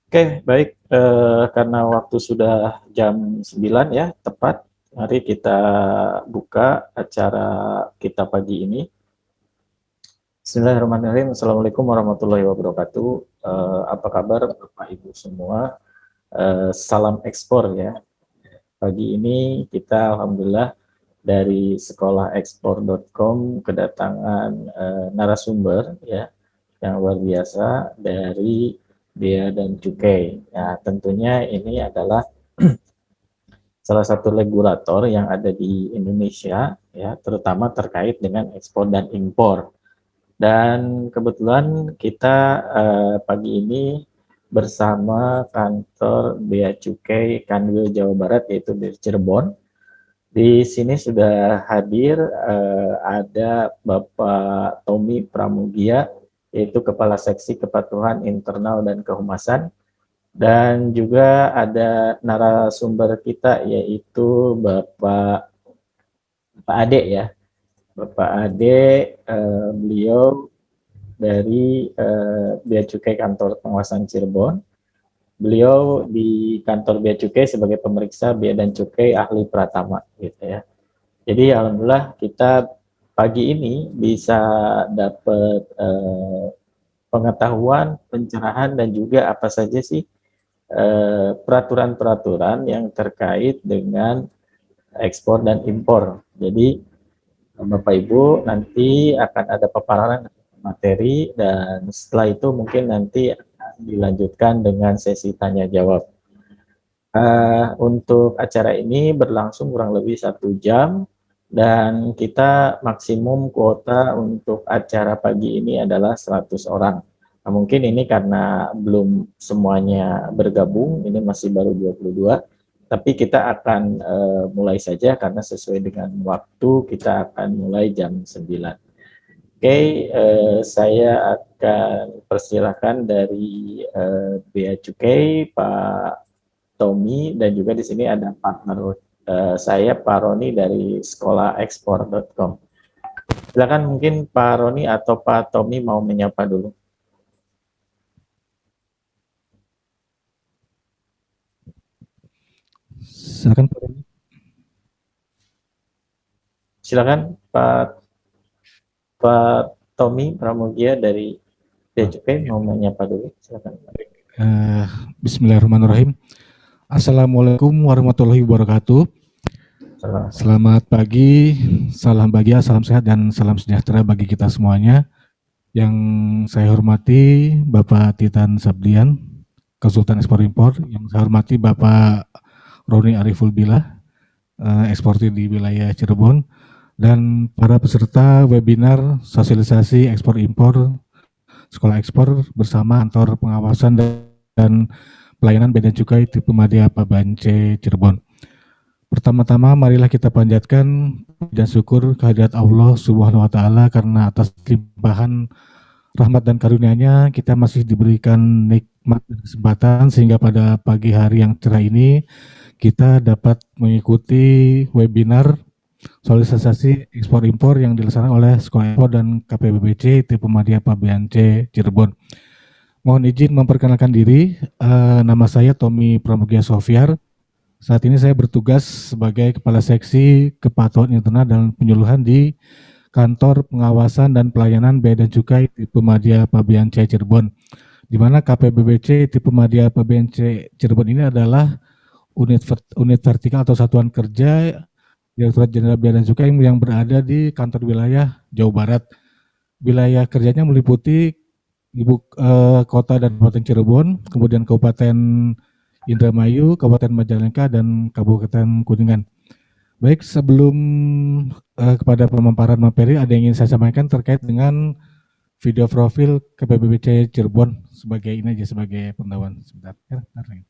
Oke, baik. Karena waktu sudah jam 9 ya, tepat. Mari kita buka acara kita pagi ini. Bismillahirrahmanirrahim. Assalamualaikum warahmatullahi wabarakatuh. Apa kabar Bapak Ibu semua? Salam ekspor ya. Pagi ini kita alhamdulillah dari sekolahekspor.com kedatangan narasumber ya yang luar biasa dari Bea dan Cukai. Nah, tentunya ini adalah salah satu regulator yang ada di Indonesia ya, terutama terkait dengan ekspor dan impor. Dan kebetulan kita pagi ini bersama kantor Bea Cukai Kanwil Jawa Barat yaitu di Cirebon. Di sini sudah hadir ada Bapak Tommy Pramugia yaitu Kepala Seksi Kepatuhan Internal dan Kehumasan, dan juga ada narasumber kita yaitu Bapak Ade ya. Bapak Ade, beliau dari Bea Cukai Kantor Pengawasan Cirebon. Beliau di kantor Bea Cukai sebagai pemeriksa bea dan cukai ahli pratama gitu ya. Jadi alhamdulillah kita pagi ini bisa dapat pengetahuan, pencerahan dan juga apa saja sih peraturan-peraturan yang terkait dengan ekspor dan impor. Jadi Bapak Ibu nanti akan ada paparan materi dan setelah itu mungkin nanti dilanjutkan dengan sesi tanya jawab. Untuk acara ini berlangsung kurang lebih 1 jam dan kita maksimum kuota untuk acara pagi ini adalah 100 orang. Nah, mungkin ini karena belum semuanya bergabung, ini masih baru 22, tapi kita akan mulai saja karena sesuai dengan waktu kita akan mulai jam 9. Oke, saya akan persilahkan dari Bea Cukai, Pak Tommy, dan juga di sini ada partner saya, Pak Roni dari sekolahekspor.com. Silakan mungkin Pak Roni atau Pak Tommy mau menyapa dulu. Silakan Pak. Silakan Pak Pak Tommy Pramugia dari Bea Oh, Cukai ya. mau menyapa dulu. Silakan. Eh, Bismillahirrahmanirrahim. Assalamualaikum warahmatullahi wabarakatuh. Silakan. Selamat pagi, salam bahagia, salam sehat, dan salam sejahtera bagi kita semuanya. Yang saya hormati Bapak Titan Sabdian, Konsultan Ekspor Impor. Yang saya hormati Bapak Roni Ariful Billah, eksportir di wilayah Cirebon. Dan para peserta webinar sosialisasi ekspor impor Sekolah Ekspor bersama kantor pengawasan dan pelayanan bea dan cukai tipe Madya Pabance Cirebon. Pertama-tama marilah kita panjatkan dan syukur kehadirat Allah Subhanahu wa taala karena atas limpahan rahmat dan karunia-Nya kita masih diberikan nikmat dan kesempatan sehingga pada pagi hari yang cerah ini kita dapat mengikuti webinar sosialisasi ekspor impor yang dilaksanakan oleh Sekolah Ekspor dan KPBBC tipe Madya Pabance Cirebon. Mohon izin memperkenalkan diri, nama saya Tommy Pramugia Sofiar. Saat ini saya bertugas sebagai Kepala Seksi Kepatuhan Internal dan Penyuluhan di Kantor Pengawasan dan Pelayanan Bea dan Cukai tipe Madya Pabiance Cirebon, di mana KPBBC tipe Madya Pabiance Cirebon ini adalah unit vertikal atau satuan kerja Direktorat Jenderal Bea dan Cukai yang berada di kantor wilayah Jawa Barat. Wilayah kerjanya meliputi ibu kota dan Kabupaten Cirebon, kemudian Kabupaten Indramayu, Kabupaten Majalengka, dan Kabupaten Kuningan. Baik, sebelum kepada pemaparan materi, ada yang ingin saya sampaikan terkait dengan video profil KPBBC Cirebon sebagai ini aja sebagai pengetahuan sebentar. Ya, bentar.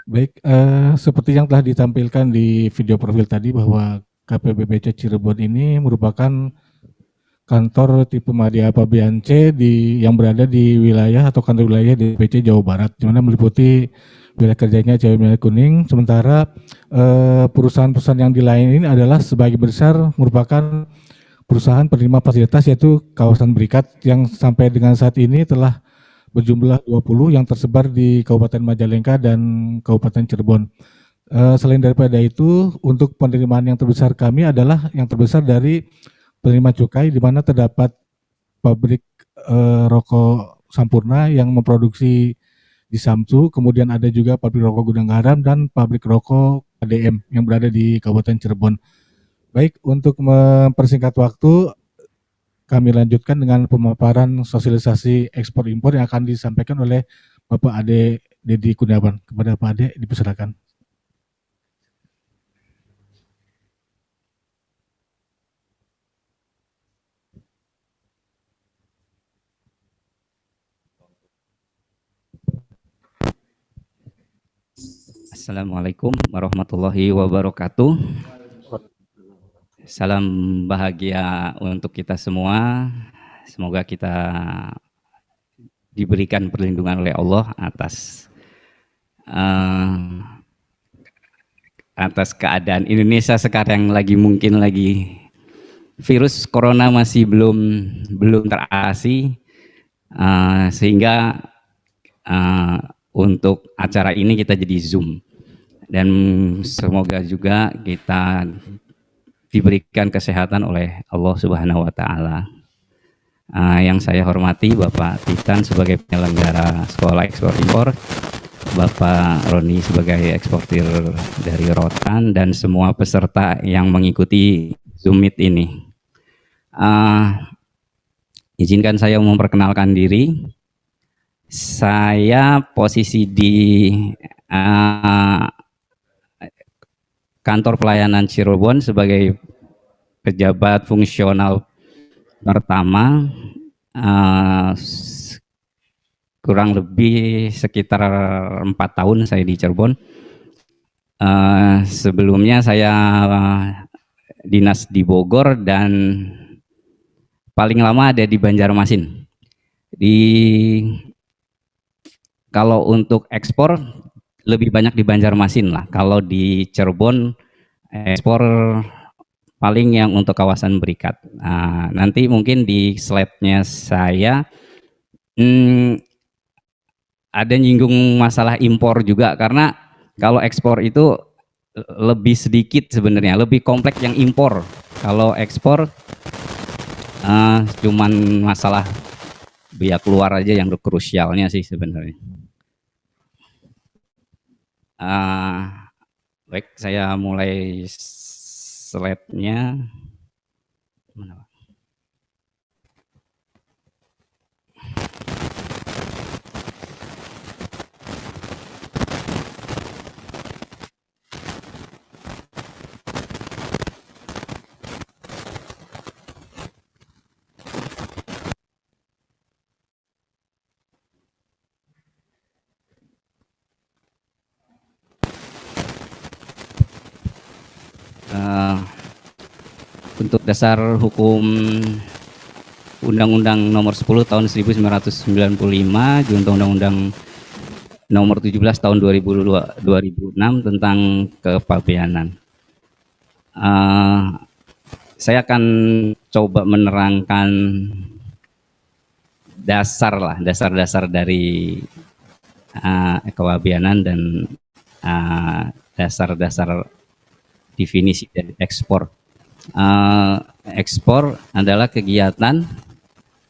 Baik, seperti yang telah ditampilkan di video profil tadi bahwa KPBBC Cirebon ini merupakan kantor tipe Madya Pabean C yang berada di wilayah atau kantor wilayah di PC Jawa Barat, di mana meliputi wilayah kerjanya Jawa Wilayah Kuning. Sementara perusahaan-perusahaan yang di lain ini adalah sebagian besar merupakan perusahaan penerima fasilitas, yaitu kawasan berikat yang sampai dengan saat ini telah berjumlah 20 yang tersebar di Kabupaten Majalengka dan Kabupaten Cirebon. Selain daripada itu, untuk penerimaan yang terbesar kami adalah yang terbesar dari penerima cukai, di mana terdapat pabrik rokok Sampurna yang memproduksi di Samsu, kemudian ada juga pabrik rokok Gudang Garam dan pabrik rokok ADM yang berada di Kabupaten Cirebon. Baik, untuk mempersingkat waktu, kami lanjutkan dengan pemaparan sosialisasi ekspor impor yang akan disampaikan oleh Bapak Ade Dedi Kurniawan. Kepada Pak Ade, dipersilakan. Assalamualaikum warahmatullahi wabarakatuh. Salam bahagia untuk kita semua. Semoga kita diberikan perlindungan oleh Allah atas keadaan Indonesia sekarang mungkin lagi virus corona masih belum teratasi, sehingga untuk acara ini kita jadi Zoom, dan semoga juga kita diberikan kesehatan oleh Allah Subhanahu wa Ta'ala. Yang saya hormati Bapak Titan sebagai penyelenggara Sekolah Ekspor Impor, Bapak Roni sebagai eksportir dari Rotan, dan semua peserta yang mengikuti Zoom Meet ini. Izinkan saya memperkenalkan diri. Saya posisi di kantor pelayanan Cirebon sebagai pejabat fungsional pertama, kurang lebih sekitar 4 tahun saya di Cirebon. Sebelumnya saya dinas di Bogor dan paling lama ada di Banjarmasin. Kalau untuk ekspor lebih banyak di Banjarmasin lah. Kalau di Cirebon ekspor paling yang untuk kawasan berikat. Nanti mungkin di slide-nya saya ada nyinggung masalah impor juga, karena kalau ekspor itu lebih sedikit sebenarnya, lebih kompleks yang impor. Kalau ekspor cuman masalah biaya keluar aja yang krusialnya sih sebenarnya. Baik, saya mulai slide-nya. Mana, Pak? Untuk dasar hukum Undang-Undang Nomor 10 Tahun 1995, junto Undang-Undang Nomor 17 Tahun 2006 tentang kepabeanan. Saya akan coba menerangkan dasar dari kepabeanan dan dasar-dasar definisi dari ekspor. Ekspor adalah kegiatan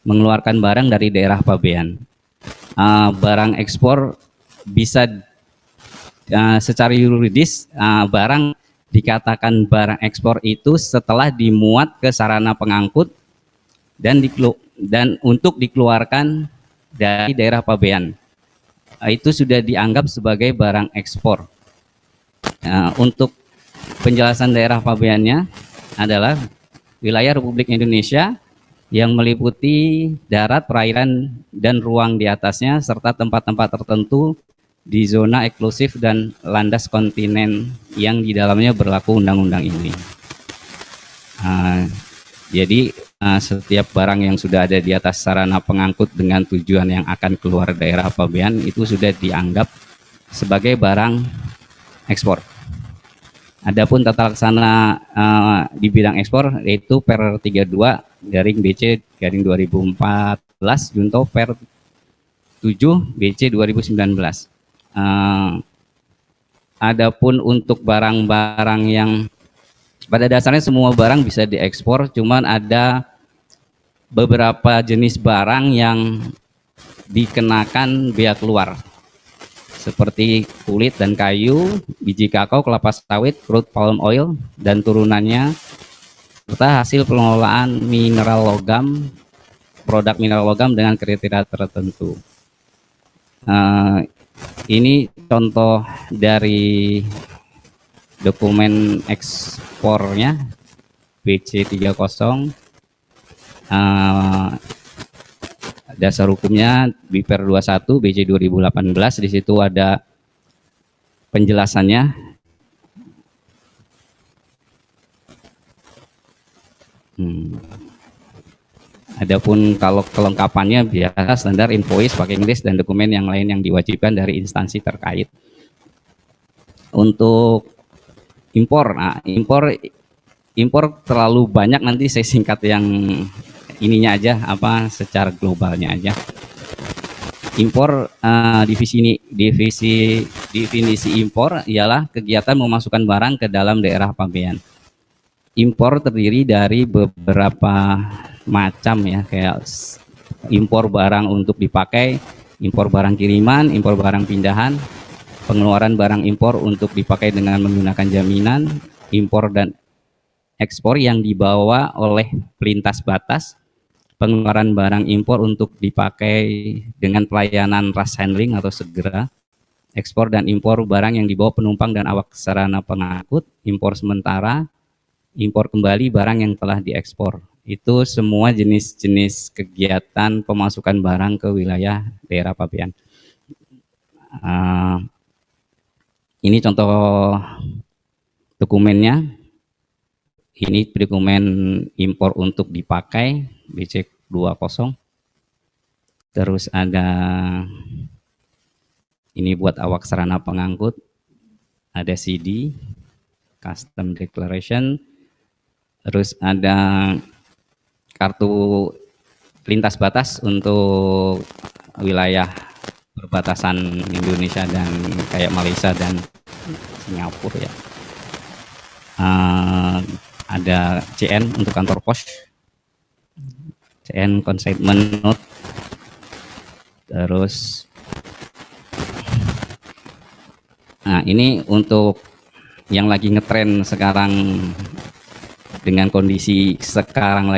mengeluarkan barang dari daerah pabean. Barang ekspor bisa secara yuridis barang dikatakan barang ekspor itu setelah dimuat ke sarana pengangkut dan untuk dikeluarkan dari daerah pabean. Itu sudah dianggap sebagai barang ekspor. Untuk penjelasan daerah pabeannya adalah wilayah Republik Indonesia yang meliputi darat, perairan, dan ruang di atasnya, serta tempat-tempat tertentu di zona eksklusif dan landas kontinen yang di dalamnya berlaku undang-undang ini. Jadi setiap barang yang sudah ada di atas sarana pengangkut dengan tujuan yang akan keluar daerah pabean itu sudah dianggap sebagai barang ekspor. Adapun tata laksana di bidang ekspor yaitu Per 32/BC 2014 junto Per 7/BC 2019. Adapun untuk barang-barang yang pada dasarnya semua barang bisa diekspor, cuman ada beberapa jenis barang yang dikenakan bea keluar, seperti kulit dan kayu, biji kakao, kelapa sawit, crude palm oil, dan turunannya, serta hasil pengelolaan mineral logam, produk mineral logam dengan kriteria tertentu. Ini contoh dari dokumen ekspornya BC 30. Dasar hukumnya BPR 21 BC 2018. Di situ ada penjelasannya. Adapun kalau kelengkapannya biasa standar invoice pakai Inggris dan dokumen yang lain yang diwajibkan dari instansi terkait. Untuk impor, impor terlalu banyak, nanti saya singkat yang ininya aja, secara globalnya aja. Impor, definisi impor ialah kegiatan memasukkan barang ke dalam daerah pabean. Impor terdiri dari beberapa macam ya, kayak impor barang untuk dipakai, impor barang kiriman, impor barang pindahan, pengeluaran barang impor untuk dipakai dengan menggunakan jaminan, impor dan ekspor yang dibawa oleh pelintas batas, pengeluaran barang impor untuk dipakai dengan pelayanan rush handling atau segera, ekspor dan impor barang yang dibawa penumpang dan awak sarana pengangkut, impor sementara, impor kembali barang yang telah diekspor. Itu semua jenis-jenis kegiatan pemasukan barang ke wilayah daerah pabean. Ini contoh dokumennya. Ini dokumen impor untuk dipakai BC 20. Terus ada Ini buat awak sarana pengangkut. Ada CD, Custom Declaration, terus ada kartu lintas batas untuk wilayah perbatasan Indonesia dan kayak Malaysia dan Singapura ya. Ada CN untuk kantor pos, CN consignment note, terus nah ini untuk yang lagi ngetren sekarang dengan kondisi sekarang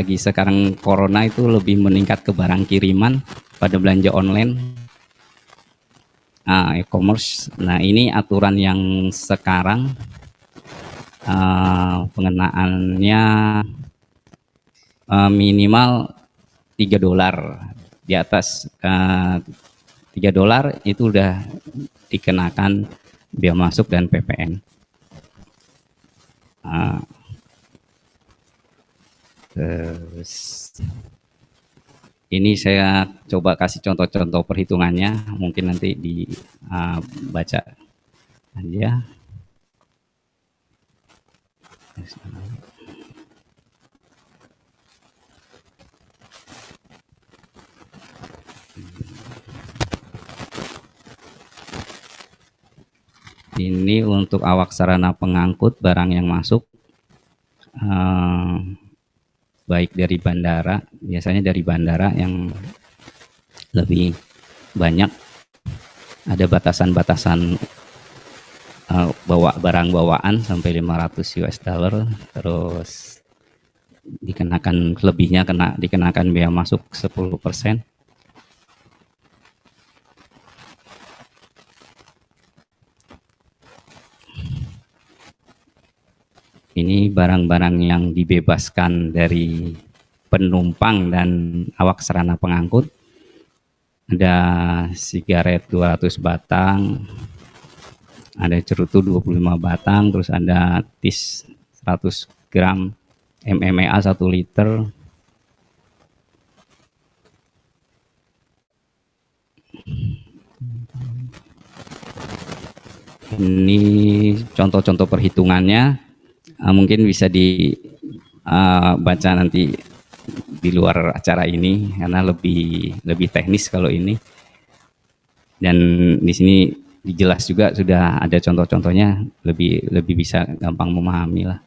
corona itu lebih meningkat ke barang kiriman pada belanja online, e-commerce. Nah ini aturan yang sekarang pengenaannya minimal $3 di atas $3 itu udah dikenakan biaya masuk dan PPN. Terus ini saya coba kasih contoh-contoh perhitungannya, mungkin nanti dibaca aja. Ini untuk awak sarana pengangkut barang yang masuk, baik dari bandara, biasanya dari bandara yang lebih banyak, ada batasan-batasan bawa barang bawaan sampai $500, terus dikenakan lebihnya dikenakan biaya masuk 10%. Ini barang-barang yang dibebaskan dari penumpang dan awak sarana pengangkut. Ada sigaret 200 batang, ada cerutu 25 batang, terus ada tis 100 gram, MMA 1 liter. Ini contoh-contoh perhitungannya. Mungkin bisa dibaca nanti di luar acara ini karena lebih teknis kalau ini. Dan di sini dijelas juga sudah ada contoh-contohnya, lebih bisa gampang memahami lah.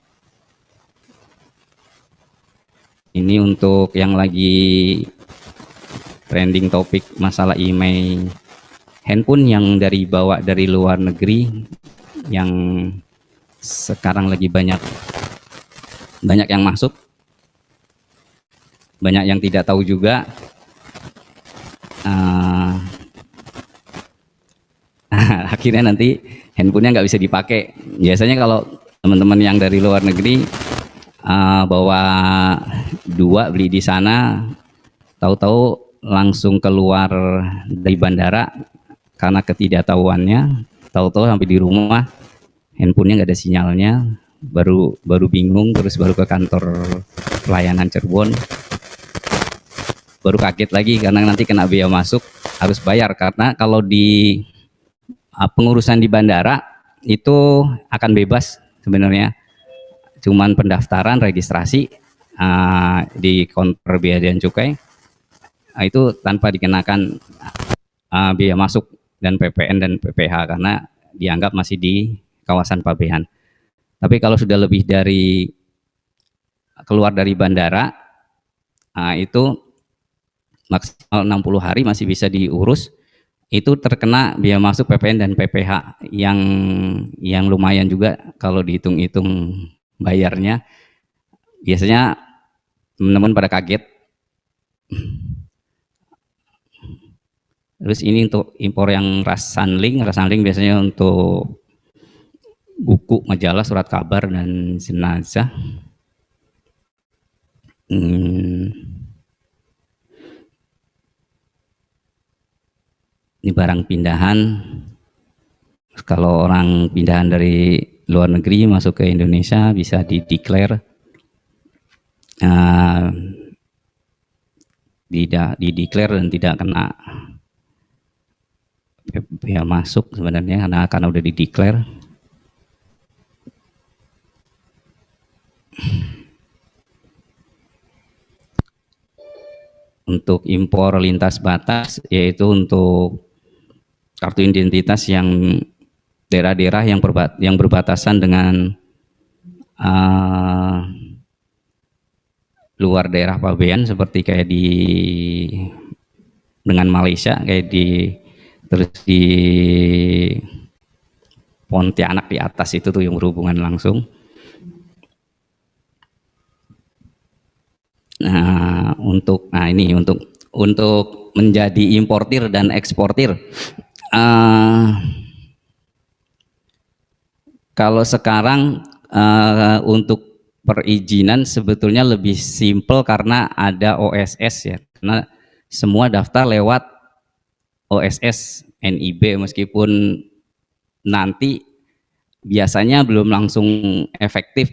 Ini untuk yang lagi trending topik masalah email handphone yang bawa dari luar negeri, yang sekarang lagi banyak yang masuk, banyak yang tidak tahu juga. Akhirnya nanti handphonenya nggak bisa dipakai. Biasanya kalau teman-teman yang dari luar negeri bawa 2 beli di sana, tahu-tahu langsung keluar dari bandara karena ketidaktahuannya, tahu-tahu sampai di rumah handphonenya nggak ada sinyalnya, baru bingung, terus baru ke kantor pelayanan Cirebon, baru kaget lagi karena nanti kena biaya masuk, harus bayar. Karena kalau di pengurusan di bandara itu akan bebas sebenarnya, cuman pendaftaran registrasi di konter bea dan cukai itu tanpa dikenakan biaya masuk dan PPN dan PPH karena dianggap masih di kawasan pabean. Tapi kalau sudah lebih dari keluar dari bandara, itu maksimal 60 hari masih bisa diurus, itu terkena biaya masuk PPN dan PPH yang lumayan juga kalau dihitung-hitung bayarnya. Biasanya teman-teman pada kaget. Terus ini untuk impor yang ras handling biasanya untuk buku, majalah, surat kabar, dan jenazah. Ini barang pindahan. Kalau orang pindahan dari luar negeri masuk ke Indonesia bisa dideklar, dideklar dan tidak kena bea masuk sebenarnya karena udah dideklar. Untuk impor lintas batas, yaitu untuk kartu identitas yang daerah-daerah yang berbatasan dengan luar daerah pabean, seperti kayak dengan Malaysia, kayak terus di Pontianak di atas itu tuh yang berhubungan langsung. Nah, untuk menjadi importir dan eksportir, kalau sekarang untuk perizinan sebetulnya lebih simpel karena ada OSS ya, karena semua daftar lewat OSS NIB, meskipun nanti biasanya belum langsung efektif,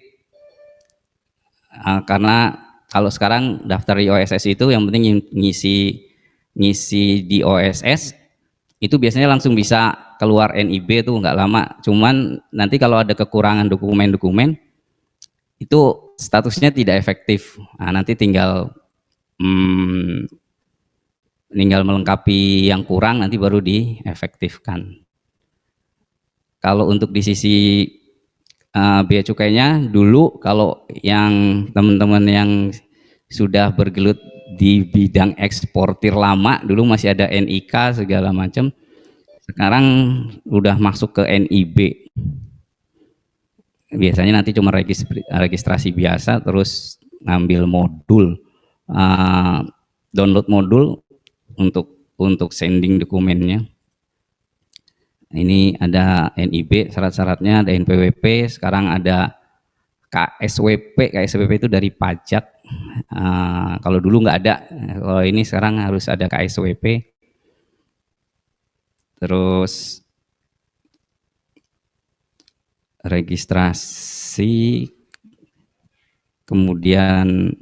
karena kalau sekarang daftar di OSS itu yang penting ngisi di OSS itu biasanya langsung bisa keluar NIB tuh nggak lama. Cuman nanti kalau ada kekurangan dokumen-dokumen itu statusnya tidak efektif. Nah, nanti tinggal melengkapi yang kurang, nanti baru diefektifkan. Kalau untuk di sisi bea cukainya, dulu kalau yang teman-teman yang sudah bergelut di bidang eksportir lama, dulu masih ada NIK segala macam, sekarang udah masuk ke NIB. Biasanya nanti cuma registrasi biasa, terus ngambil modul, download modul untuk sending dokumennya. Ini ada NIB, syarat-syaratnya ada NPWP, sekarang ada KSWP. KSWP itu dari pajak. Kalau dulu nggak ada, kalau ini sekarang harus ada KSWP. Terus registrasi, kemudian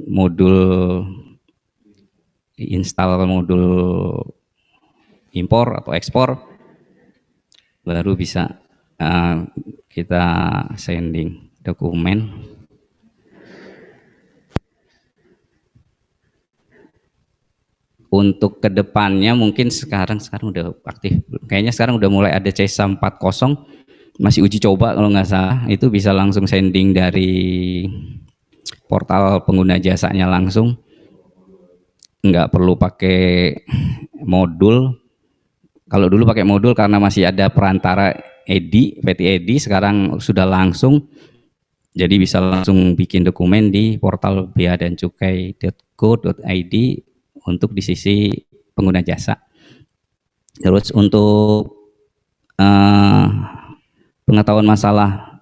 install modul impor atau ekspor, baru bisa kita sending dokumen. Untuk kedepannya mungkin sekarang udah aktif, kayaknya sekarang udah mulai ada CESA 40, masih uji coba kalau nggak salah, itu bisa langsung sending dari portal pengguna jasanya langsung, nggak perlu pakai modul. Kalau dulu pakai modul karena masih ada perantara PT EDI, sekarang sudah langsung, jadi bisa langsung bikin dokumen di portal beadancukai.go.id untuk di sisi pengguna jasa. Terus untuk pengetahuan masalah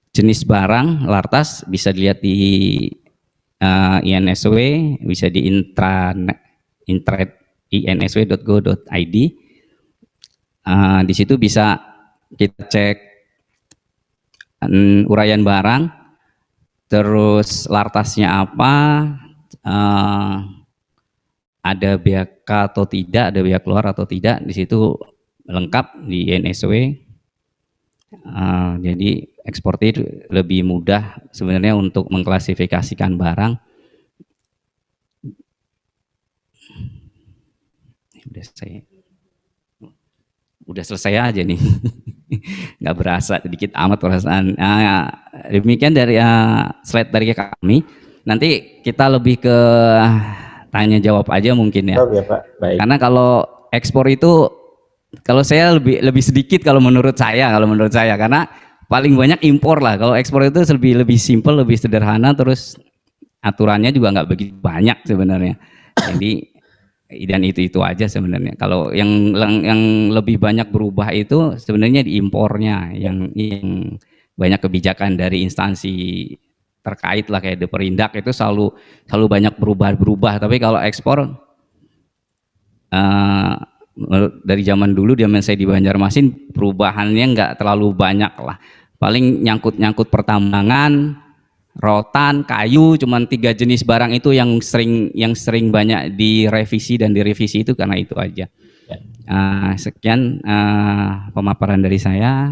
jenis barang lartas bisa dilihat di INSW, bisa di intranet insw.go.id. Di situ bisa kita cek uraian barang, terus lartasnya apa, ada BK atau tidak, ada biaya keluar atau tidak, di situ lengkap di NSW. Jadi eksportir lebih mudah sebenarnya untuk mengklasifikasikan barang. Udah selesai aja nih. Nggak berasa, sedikit amat perasaan. Demikian dari slide dari kami. Nanti kita lebih ke tanya jawab aja mungkin ya. Ya Pak, baik. Karena kalau ekspor itu, kalau saya lebih sedikit kalau menurut saya, karena paling banyak impor lah. Kalau ekspor itu lebih simple, lebih sederhana, terus aturannya juga nggak begitu banyak sebenarnya. Jadi dan itu aja sebenarnya. Kalau yang lebih banyak berubah itu sebenarnya di impornya, yang banyak kebijakan dari instansi terkait lah, kayak Deperindak itu selalu banyak berubah. Tapi kalau ekspor dari zaman dulu, zaman saya di Banjarmasin, perubahannya nggak terlalu banyak lah. Paling nyangkut pertambangan, rotan, kayu, cuman 3 jenis barang itu yang sering banyak direvisi dan direvisi itu karena itu aja. Ya, Sekian pemaparan dari saya.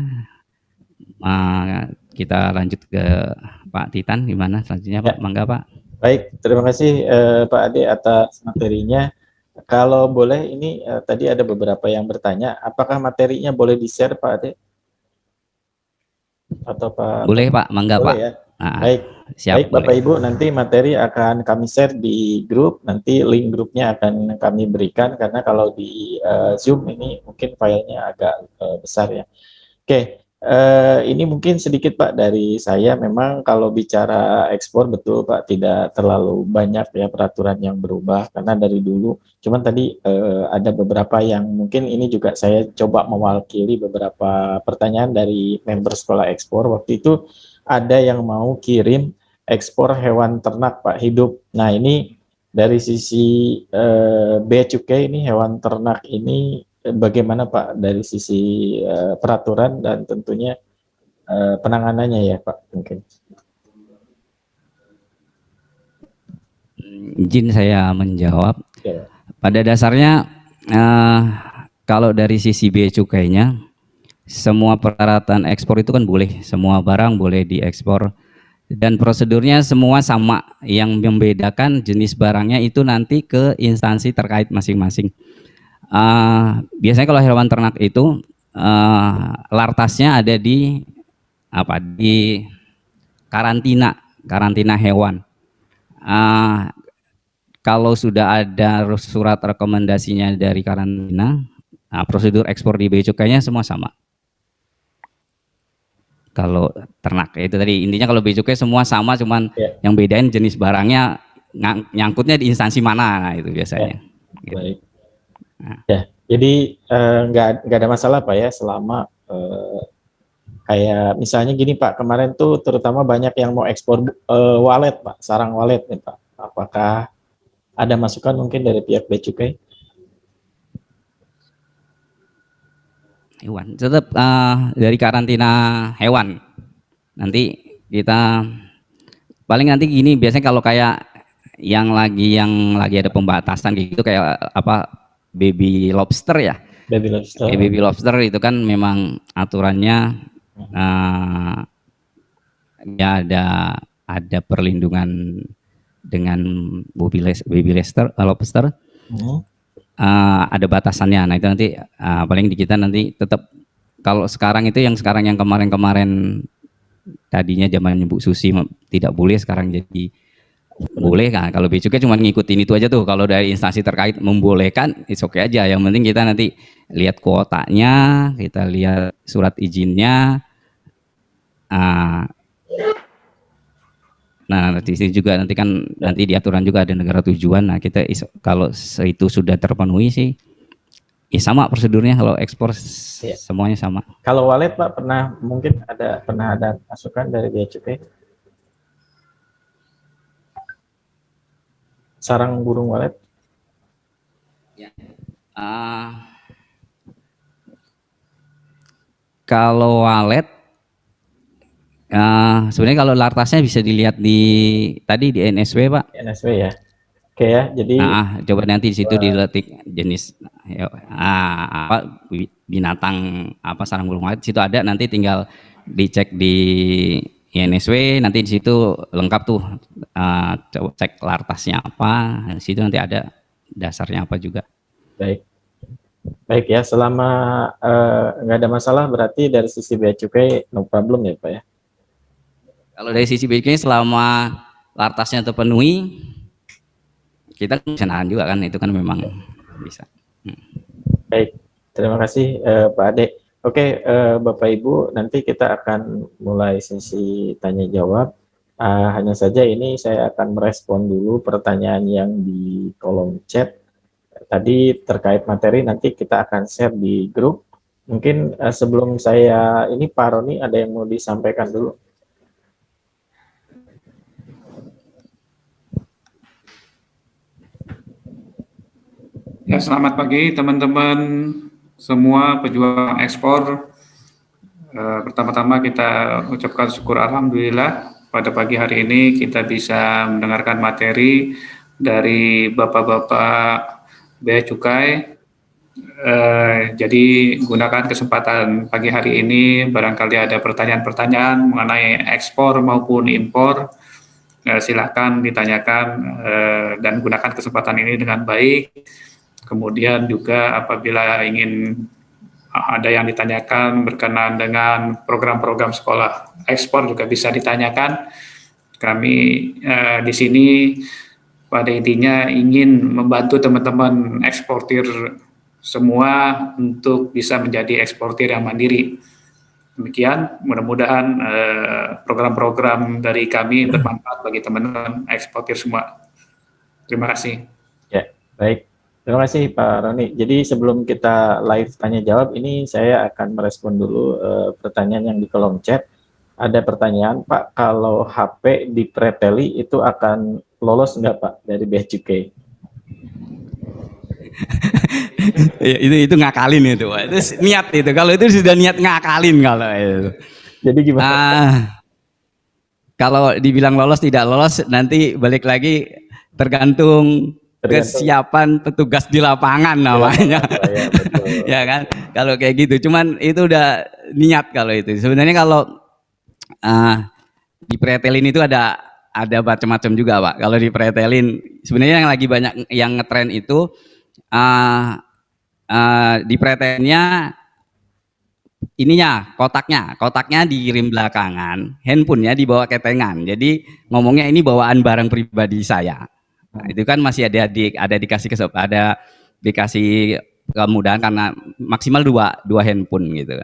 Kita lanjut ke Pak Titan, gimana selanjutnya Pak? Ya. Mangga Pak. Baik, terima kasih Pak Ade atas materinya. Kalau boleh ini tadi ada beberapa yang bertanya, apakah materinya boleh di-share Pak Ade? Atau Pak? Boleh Pak, mangga Boleh Pak. ya. Nah, Baik, siap, baik Bapak boleh. Ibu, nanti materi akan kami share di grup, nanti link grupnya akan kami berikan karena kalau di Zoom ini mungkin filenya agak besar ya. Oke, ini mungkin sedikit Pak dari saya. Memang kalau bicara ekspor betul Pak, tidak terlalu banyak ya peraturan yang berubah karena dari dulu. Cuman tadi ada beberapa yang mungkin ini juga saya coba mewakili beberapa pertanyaan dari member sekolah ekspor. Waktu itu ada yang mau kirim ekspor hewan ternak Pak hidup. Nah ini dari sisi bea cukai ini hewan ternak ini bagaimana Pak dari sisi peraturan dan tentunya penanganannya ya Pak mungkin. Izin saya menjawab. Ya. Pada dasarnya kalau dari sisi bea cukainya, semua persyaratan ekspor itu kan boleh, semua barang boleh diekspor dan prosedurnya semua sama. Yang membedakan jenis barangnya itu nanti ke instansi terkait masing-masing. Biasanya kalau hewan ternak itu lartasnya ada di di karantina hewan. Kalau sudah ada surat rekomendasinya dari karantina, prosedur ekspor di bea cukainya semua sama. Kalau ternak itu tadi intinya, kalau bea cukai semua sama, cuman yang bedain jenis barangnya nyangkutnya di instansi mana, nah itu biasanya. Gitu. Baik. Ya, jadi nggak ada masalah Pak ya selama kayak misalnya gini Pak, kemarin tuh terutama banyak yang mau ekspor walet Pak, sarang walet nih Pak. Apakah ada masukan mungkin dari pihak bea cukai? Hewan tetap dari karantina hewan. Nanti kita paling nanti gini, biasanya kalau kayak yang lagi ada pembatasan gitu kayak baby lobster ya. Baby lobster. Baby lobster itu kan memang aturannya ya ada perlindungan dengan baby lobster. Ada batasannya. Nah itu nanti paling di kita nanti tetap, kalau sekarang itu yang kemarin tadinya zaman Bu Susi tidak boleh, sekarang jadi boleh kan. Kalau bea cukai cuma ngikutin itu aja tuh. Kalau dari instansi terkait membolehkan, it's okay aja. Yang penting kita nanti lihat kuotanya, kita lihat surat izinnya. Nah di sini juga nanti di aturan juga ada negara tujuan. Nah kita kalau itu sudah terpenuhi sih, ya sama prosedurnya. Kalau ekspor semuanya sama. Kalau walet Pak pernah ada masukan dari bea cukai? Sarang burung walet? Ya. Kalau walet, sebenarnya kalau lartasnya bisa dilihat di NSW Pak. NSW ya. Oke ya, jadi coba nanti di situ diletik jenis binatang sarang burung walet, situ ada, nanti tinggal dicek di NSW, nanti di situ lengkap tuh, coba cek lartasnya apa, di situ nanti ada dasarnya apa juga. Baik ya, selama nggak ada masalah berarti dari sisi bea cukai no problem ya Pak ya. Kalau dari sisi bea cukai selama lartasnya terpenuhi, kita bisa nahan juga kan, itu kan memang bisa. Baik, terima kasih Pak Ade. Oke, Bapak Ibu, nanti kita akan mulai sesi tanya jawab. Hanya saja ini saya akan merespon dulu pertanyaan yang di kolom chat. Tadi terkait materi nanti kita akan share di grup. Mungkin sebelum saya ini Pak Roni ada yang mau disampaikan dulu. Ya, selamat pagi teman-teman semua pejuang ekspor. Pertama-tama kita ucapkan syukur alhamdulillah pada pagi hari ini kita bisa mendengarkan materi dari Bapak-bapak bea cukai Jadi gunakan kesempatan pagi hari ini, barangkali ada pertanyaan-pertanyaan mengenai ekspor maupun impor, silahkan ditanyakan dan gunakan kesempatan ini dengan baik. Kemudian juga apabila ingin ada yang ditanyakan berkenaan dengan program-program sekolah ekspor juga bisa ditanyakan. Kami di sini pada intinya ingin membantu teman-teman eksportir semua untuk bisa menjadi eksportir yang mandiri. Demikian, mudah-mudahan program-program dari kami bermanfaat bagi teman-teman eksportir semua. Terima kasih. Ya, baik. Terima kasih Pak Roni. Jadi sebelum kita live tanya jawab, ini saya akan merespon dulu pertanyaan yang di kolom chat. Ada pertanyaan, Pak, kalau HP dipreteli itu akan lolos nggak Pak dari Bea Cukai? Ya, itu ngakalin itu, Pak. Itu niat itu. Kalau itu sudah niat ngakalin kalau itu. Jadi gimana? Kalau dibilang lolos tidak lolos nanti balik lagi tergantung kesiapan petugas di lapangan namanya. Ya, betul. Ya kan? Kalau kayak gitu. Cuman itu udah niat kalau itu. Sebenarnya kalau di pretelin itu ada macam-macam juga, Pak. Kalau di pretelin sebenarnya yang lagi banyak yang ngetren itu di pretelnya ininya kotaknya dikirim belakangan, handphonenya dibawa ketengan. Jadi ngomongnya ini bawaan barang pribadi saya. Nah, itu kan masih ada dikasih kemudahan karena maksimal dua handphone gitu,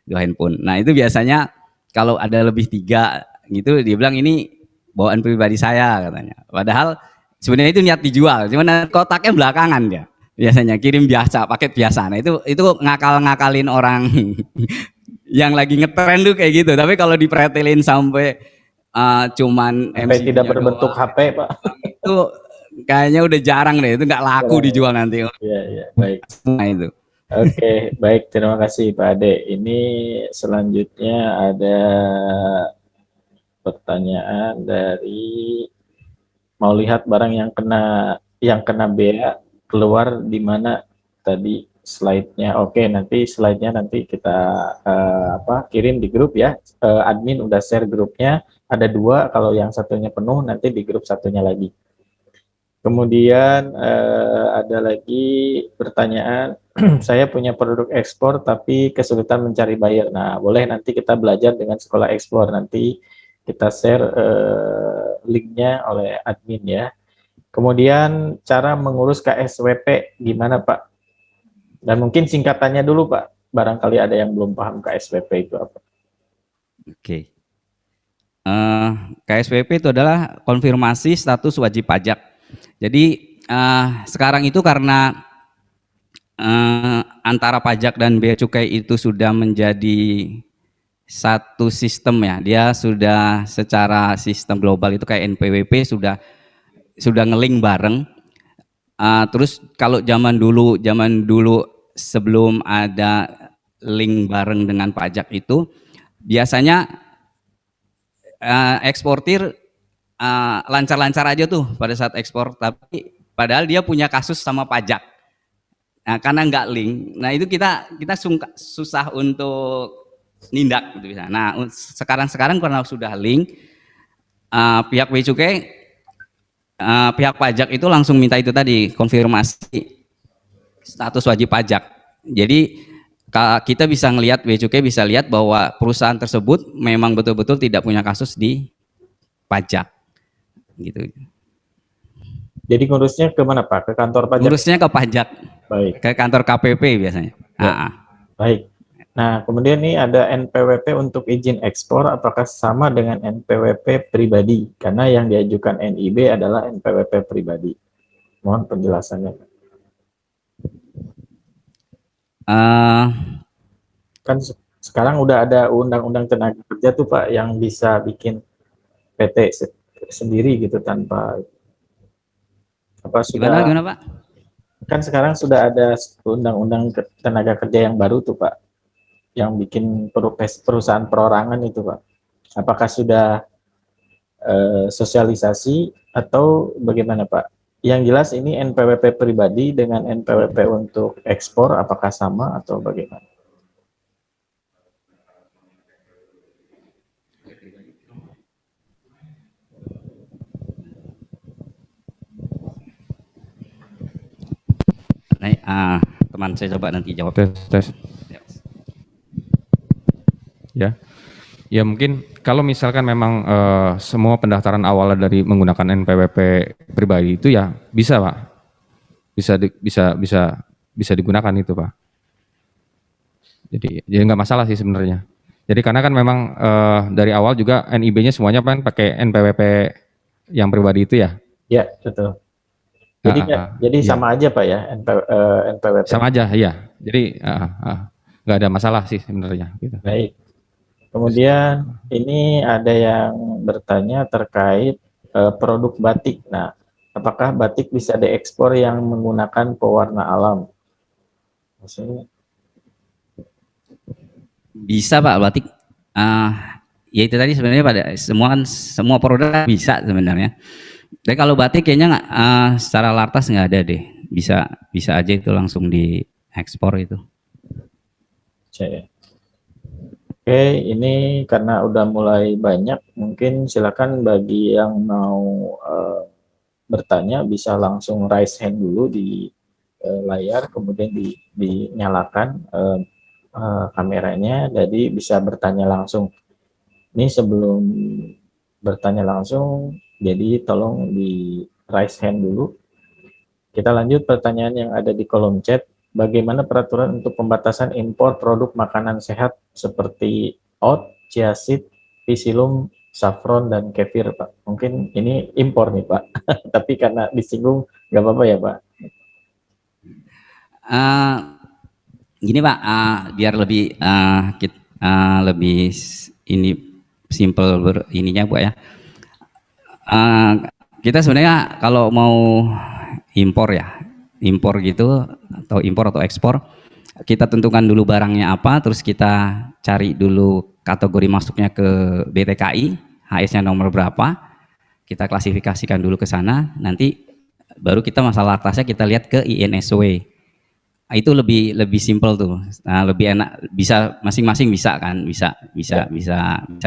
dua handphone. Nah itu biasanya kalau ada lebih 3 gitu dia bilang ini bawaan pribadi saya katanya. Padahal sebenarnya itu niat dijual, cuman kotaknya belakangan dia. Biasanya kirim biasa, paket biasa. Nah itu ngakalin orang yang lagi ngetren tuh kayak gitu. Tapi kalau dipretelin sampai cuman sampai tidak berbentuk doang, HP Pak, itu kayaknya udah jarang deh. Itu nggak laku dijual nanti. Iya, baik. Nah itu. Oke, baik. Terima kasih Pak Ade. Ini selanjutnya ada pertanyaan dari mau lihat barang yang kena bea keluar di mana tadi slide-nya. Oke, nanti slide-nya nanti kita kirim di grup ya. Admin udah share grupnya, ada 2, kalau yang satunya penuh nanti di grup satunya lagi. Kemudian ada lagi pertanyaan, saya punya produk ekspor tapi kesulitan mencari buyer. Nah, boleh nanti kita belajar dengan sekolah ekspor, nanti kita share linknya oleh admin ya. Kemudian cara mengurus KSWP gimana Pak? Dan mungkin singkatannya dulu Pak, barangkali ada yang belum paham KSWP itu apa. Oke. KSWP itu adalah konfirmasi status wajib pajak. Jadi sekarang itu karena antara pajak dan bea cukai itu sudah menjadi satu sistem ya, dia sudah secara sistem global itu kayak NPWP sudah ngeling bareng. Terus kalau zaman dulu sebelum ada link bareng dengan pajak itu biasanya eksportir lancar-lancar aja tuh pada saat ekspor, tapi padahal dia punya kasus sama pajak. Nah, karena nggak link, nah itu kita susah untuk nindak gitu bisa. Nah, sekarang karena sudah link, pihak Bea Cukai, pihak pajak itu langsung minta itu tadi konfirmasi status wajib pajak. Jadi kita bisa ngelihat, Bea Cukai bisa lihat bahwa perusahaan tersebut memang betul-betul tidak punya kasus di pajak. Gitu. Jadi ngurusnya ke mana Pak? Ke kantor pajak? Ngurusnya ke pajak. Baik. Ke kantor KPP biasanya. Ya. Baik. Nah, kemudian ini ada NPWP untuk izin ekspor, apakah sama dengan NPWP pribadi? Karena yang diajukan NIB adalah NPWP pribadi. Mohon penjelasannya. Kan sekarang udah ada undang-undang tenaga kerja tuh Pak, yang bisa bikin PT sendiri gitu tanpa gimana Pak? Kan sekarang sudah ada undang-undang tenaga kerja yang baru tuh Pak, yang bikin perusahaan perorangan itu Pak. Apakah sudah sosialisasi atau bagaimana Pak? Yang jelas ini NPWP pribadi dengan NPWP untuk ekspor apakah sama atau bagaimana? Nah, teman saya coba nanti jawab. Tes. Ya. Ya mungkin kalau misalkan memang semua pendaftaran awalnya dari menggunakan NPWP pribadi itu ya bisa Pak, bisa digunakan itu Pak. Jadi nggak masalah sih sebenarnya. Jadi karena kan memang dari awal juga NIB-nya semuanya kan pakai NPWP yang pribadi itu ya. Ya, betul. Jadi jadi ya. sama aja Pak ya NPWP. Sama aja ya. Jadi nggak ada masalah sih sebenarnya. Gitu. Baik. Kemudian ini ada yang bertanya terkait produk batik. Nah, apakah batik bisa diekspor yang menggunakan pewarna alam? Maksudnya, Bisa Pak, batik. Ya itu tadi sebenarnya pada semua produk bisa sebenarnya. Tapi kalau batik kayaknya nggak, secara lartas nggak ada deh. Bisa aja itu langsung diekspor itu. Oke, ini karena udah mulai banyak, mungkin silakan bagi yang mau bertanya bisa langsung raise hand dulu di layar, kemudian dinyalakan kameranya, jadi bisa bertanya langsung. Ini sebelum bertanya langsung, jadi tolong di raise hand dulu. Kita lanjut pertanyaan yang ada di kolom chat. Bagaimana peraturan untuk pembatasan impor produk makanan sehat seperti oat, chia seed, pisilum, saffron, dan kefir, Pak? Mungkin ini impor nih, Pak. Tapi karena disinggung, nggak apa-apa ya, Pak? Gini Pak, biar lebih lebih ini simple ininya Bu ya. Kita sebenarnya kalau mau impor gitu atau ekspor, kita tentukan dulu barangnya apa, terus kita cari dulu kategori masuknya ke BTKI, HS-nya nomor berapa, kita klasifikasikan dulu ke sana, nanti baru kita masalah atasnya kita lihat ke INSW. Itu lebih simpel tuh, lebih enak, bisa masing-masing bisa kan, bisa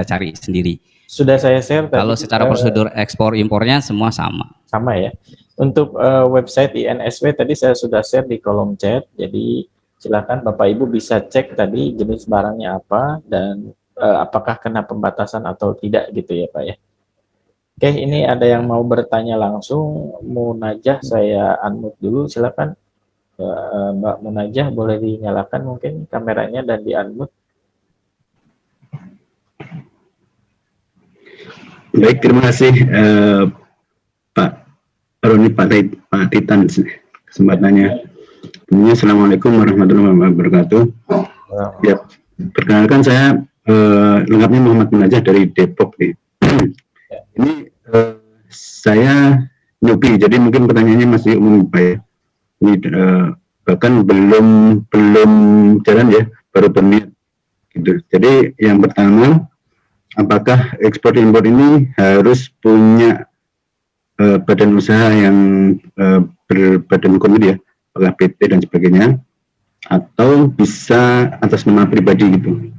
cari sendiri. Sudah saya share tadi. Kalau secara prosedur ekspor impornya semua sama. Sama ya. Untuk website INSW tadi saya sudah share di kolom chat, jadi silakan Bapak Ibu bisa cek tadi jenis barangnya apa dan apakah kena pembatasan atau tidak gitu ya Pak ya. Oke, ini ada yang mau bertanya langsung, Munajah, saya unmute dulu, silakan. Mbak Munajah boleh dinyalakan mungkin kameranya dan di unmute. Baik, terima kasih Pak Roni, Pak Titan kesempatannya. Assalamualaikum warahmatullahi wabarakatuh. Ya, perkenalkan saya lengkapnya Muhammad Munajah dari Depok nih. Ini saya newbie, jadi mungkin pertanyaannya masih umum Pak ya. Ini bahkan belum jalan ya, baru berniat gitu. Jadi yang pertama, apakah ekspor impor ini harus punya badan usaha yang berbadan hukum ya, apakah PT dan sebagainya, atau bisa atas nama pribadi gitu.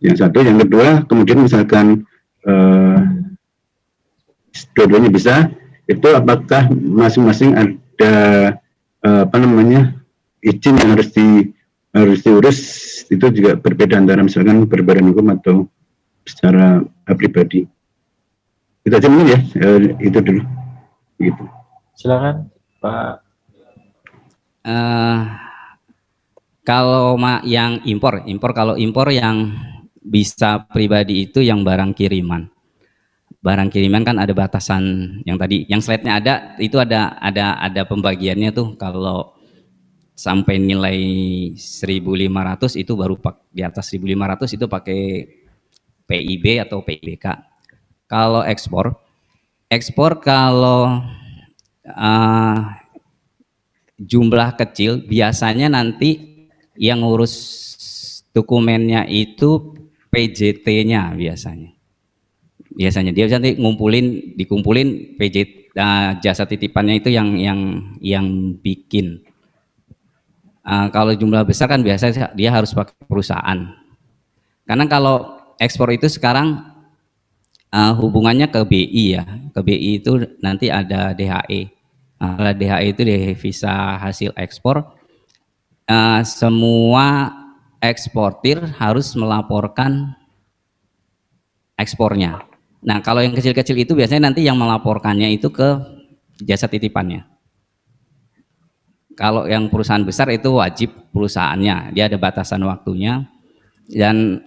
Yang satu, yang kedua, kemudian misalkan dua-duanya bisa, itu apakah masing-masing ada izin yang harus diurus, itu juga berbeda antara misalkan berbadan hukum atau secara pribadi. Itu aja mungkin ya, itu dulu. Gitu. Silakan Pak. Kalau yang impor kalau impor yang bisa pribadi itu yang barang kiriman. Barang kiriman kan ada batasan, yang tadi yang slide-nya ada, itu ada pembagiannya tuh. Kalau sampai nilai 1.500 itu baru di atas 1.500 itu pakai PIB atau PIBK. Kalau ekspor kalau jumlah kecil biasanya nanti yang ngurus dokumennya itu PJT-nya biasanya dia nanti dikumpulin jasa titipannya itu yang bikin. Kalau jumlah besar kan biasanya dia harus pakai perusahaan. Karena kalau ekspor itu sekarang hubungannya ke BI ya. Ke BI itu nanti ada DHE. DHE itu devisa hasil ekspor. Semua eksportir harus melaporkan ekspornya. Nah, kalau yang kecil-kecil itu biasanya nanti yang melaporkannya itu ke jasa titipannya. Kalau yang perusahaan besar itu wajib perusahaannya, dia ada batasan waktunya. Dan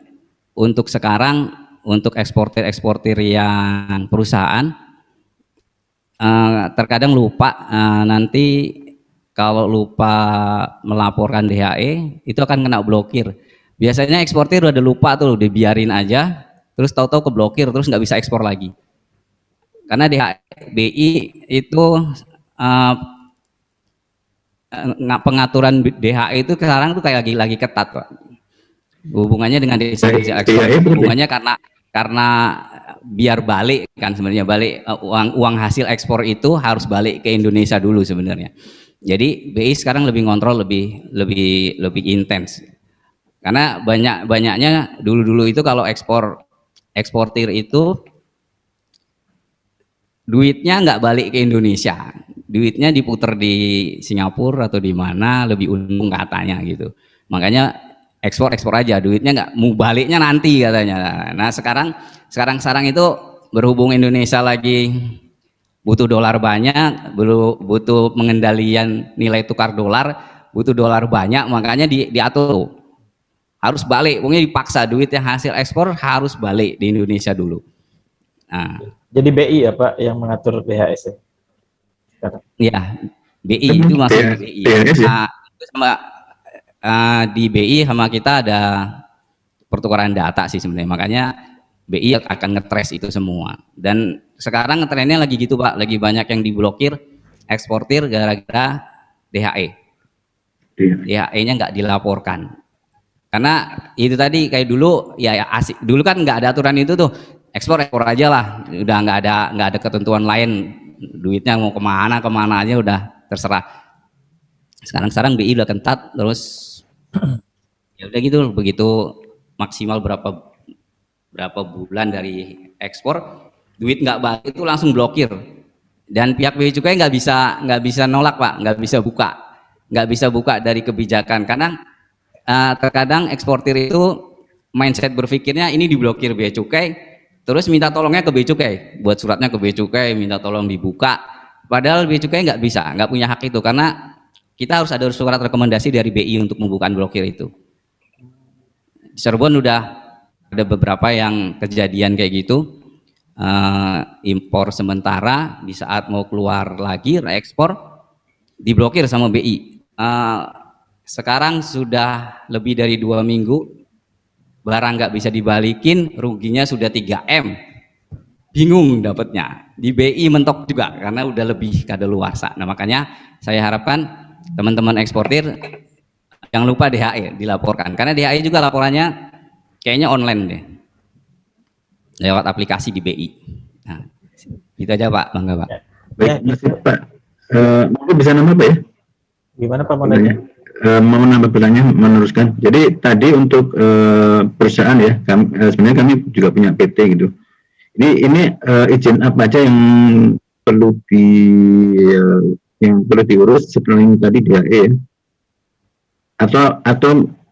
untuk sekarang, untuk eksportir yang perusahaan, terkadang lupa, nanti kalau lupa melaporkan DHE, itu akan kena blokir. Biasanya eksportir udah lupa tuh, dibiarin aja, terus tahu-tahu keblokir, terus nggak bisa ekspor lagi. Karena BI itu pengaturan DHE itu sekarang tuh kayak lagi ketat, Pak. Hubungannya dengan desa ekspor, hubungannya karena biar balik kan sebenarnya, balik uang hasil ekspor itu harus balik ke Indonesia dulu sebenarnya. Jadi BI sekarang lebih ngontrol, lebih intens. Karena banyaknya dulu itu kalau eksportir itu duitnya nggak balik ke Indonesia, duitnya diputer di Singapura atau di mana, lebih untung katanya gitu. Makanya ekspor aja, duitnya nggak, mau baliknya nanti katanya. Nah sekarang itu berhubung Indonesia lagi butuh dolar banyak, butuh pengendalian nilai tukar dolar, butuh dolar banyak, makanya diatur harus balik, pokoknya dipaksa duit yang hasil ekspor harus balik di Indonesia dulu. Nah, jadi BI ya Pak yang mengatur BHS ya, BI itu maksudnya BI. Sama di BI sama kita ada pertukaran data sih sebenarnya, makanya BI akan ngetrace itu semua. Dan sekarang trennya lagi gitu Pak, lagi banyak yang diblokir eksportir gara-gara DHE. DHE-nya nggak dilaporkan. Karena itu tadi kayak dulu ya asik, dulu kan nggak ada aturan itu tuh, ekspor aja lah, udah nggak ada ketentuan lain, duitnya mau kemana aja udah terserah. Sekarang BI udah ketat, terus ya udah gitu, begitu maksimal berapa bulan dari ekspor, duit nggak balik itu langsung blokir. Dan pihak Bea Cukai nggak bisa nolak Pak, nggak bisa buka dari kebijakan. Karena terkadang eksportir itu mindset berpikirnya ini diblokir Bea Cukai, terus minta tolongnya ke Bea Cukai, buat suratnya ke Bea Cukai, minta tolong dibuka. Padahal Bea Cukai nggak punya hak itu, karena kita harus ada surat rekomendasi dari BI untuk membuka blokir itu. Di Cirebon udah ada beberapa yang kejadian kayak gitu, impor sementara, di saat mau keluar lagi reekspor diblokir sama BI. Sekarang sudah lebih dari 2 minggu barang nggak bisa dibalikin, ruginya sudah 3M, bingung dapatnya. Di BI mentok juga karena udah lebih kadaluarsa. Nah makanya saya harapkan teman-teman eksportir jangan lupa DHE dilaporkan, karena DHE juga laporannya kayaknya online deh, lewat aplikasi di BI. Nah, itu aja Pak, bangga Pak. Baik, masih Pak. Mungkin bisa nambah Pak ya? Gimana Pak menanya? Mau nambah pertanyaan, meneruskan. Jadi tadi untuk perusahaan ya, sebenarnya kami juga punya PT gitu. Ini izin apa aja yang perlu diurus setelah tadi DHE ya?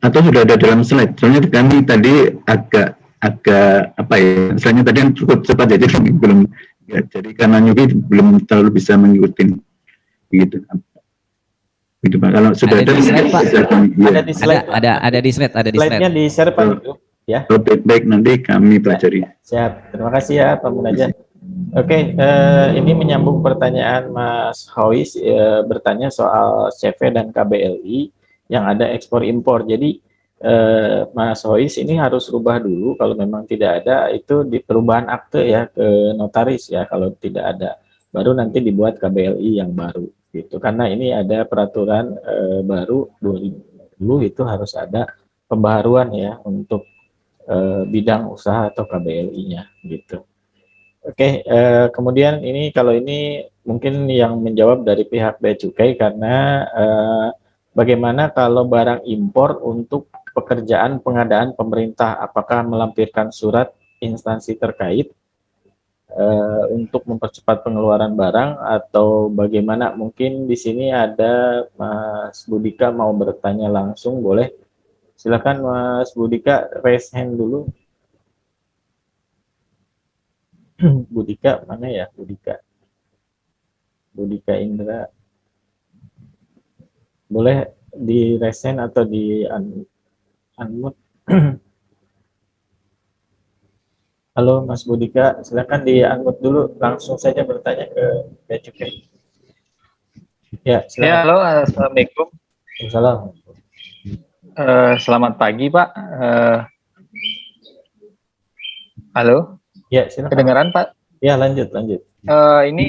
Atau sudah ada dalam slide? Soalnya kami tadi agak apa ya? Misalnya tadi yang cukup cepat jadi belum ya, jadi karena nyubi belum terlalu bisa mengikuti gitu. Gitu Pak. Kalau sudah ada di slide, Pak. Ada di slide. Ada di slide. Slide-nya di share Pak itu. Ya. Baik, nanti kami pelajari. Siap. Terima kasih ya Pak Munajat. Oke, ini menyambung pertanyaan Mas Hois, bertanya soal CV dan KBLI yang ada ekspor impor. Jadi Mas Hois ini harus rubah dulu, kalau memang tidak ada itu di perubahan akte ya ke notaris ya, kalau tidak ada baru nanti dibuat KBLI yang baru gitu. Karena ini ada peraturan baru 2020 itu harus ada pembaharuan ya untuk bidang usaha atau KBLI-nya gitu. Oke, kemudian ini kalau ini mungkin yang menjawab dari pihak Bea Cukai karena bagaimana kalau barang impor untuk pekerjaan pengadaan pemerintah, apakah melampirkan surat instansi terkait untuk mempercepat pengeluaran barang atau bagaimana? Mungkin di sini ada Mas Budika mau bertanya langsung, boleh? Silakan Mas Budika, raise hand dulu. Budika mana ya, Budika? Budika Indra, boleh di raise hand atau di unmute? Halo Mas Budika, silakan di unmute dulu, langsung saja bertanya ke Bea Cukai. Ya, Ya, silakan. halo, assalamualaikum. Salam. Selamat pagi, Pak. Halo, Ya, silakan. kedengaran, Pak? Ya, lanjut. Ini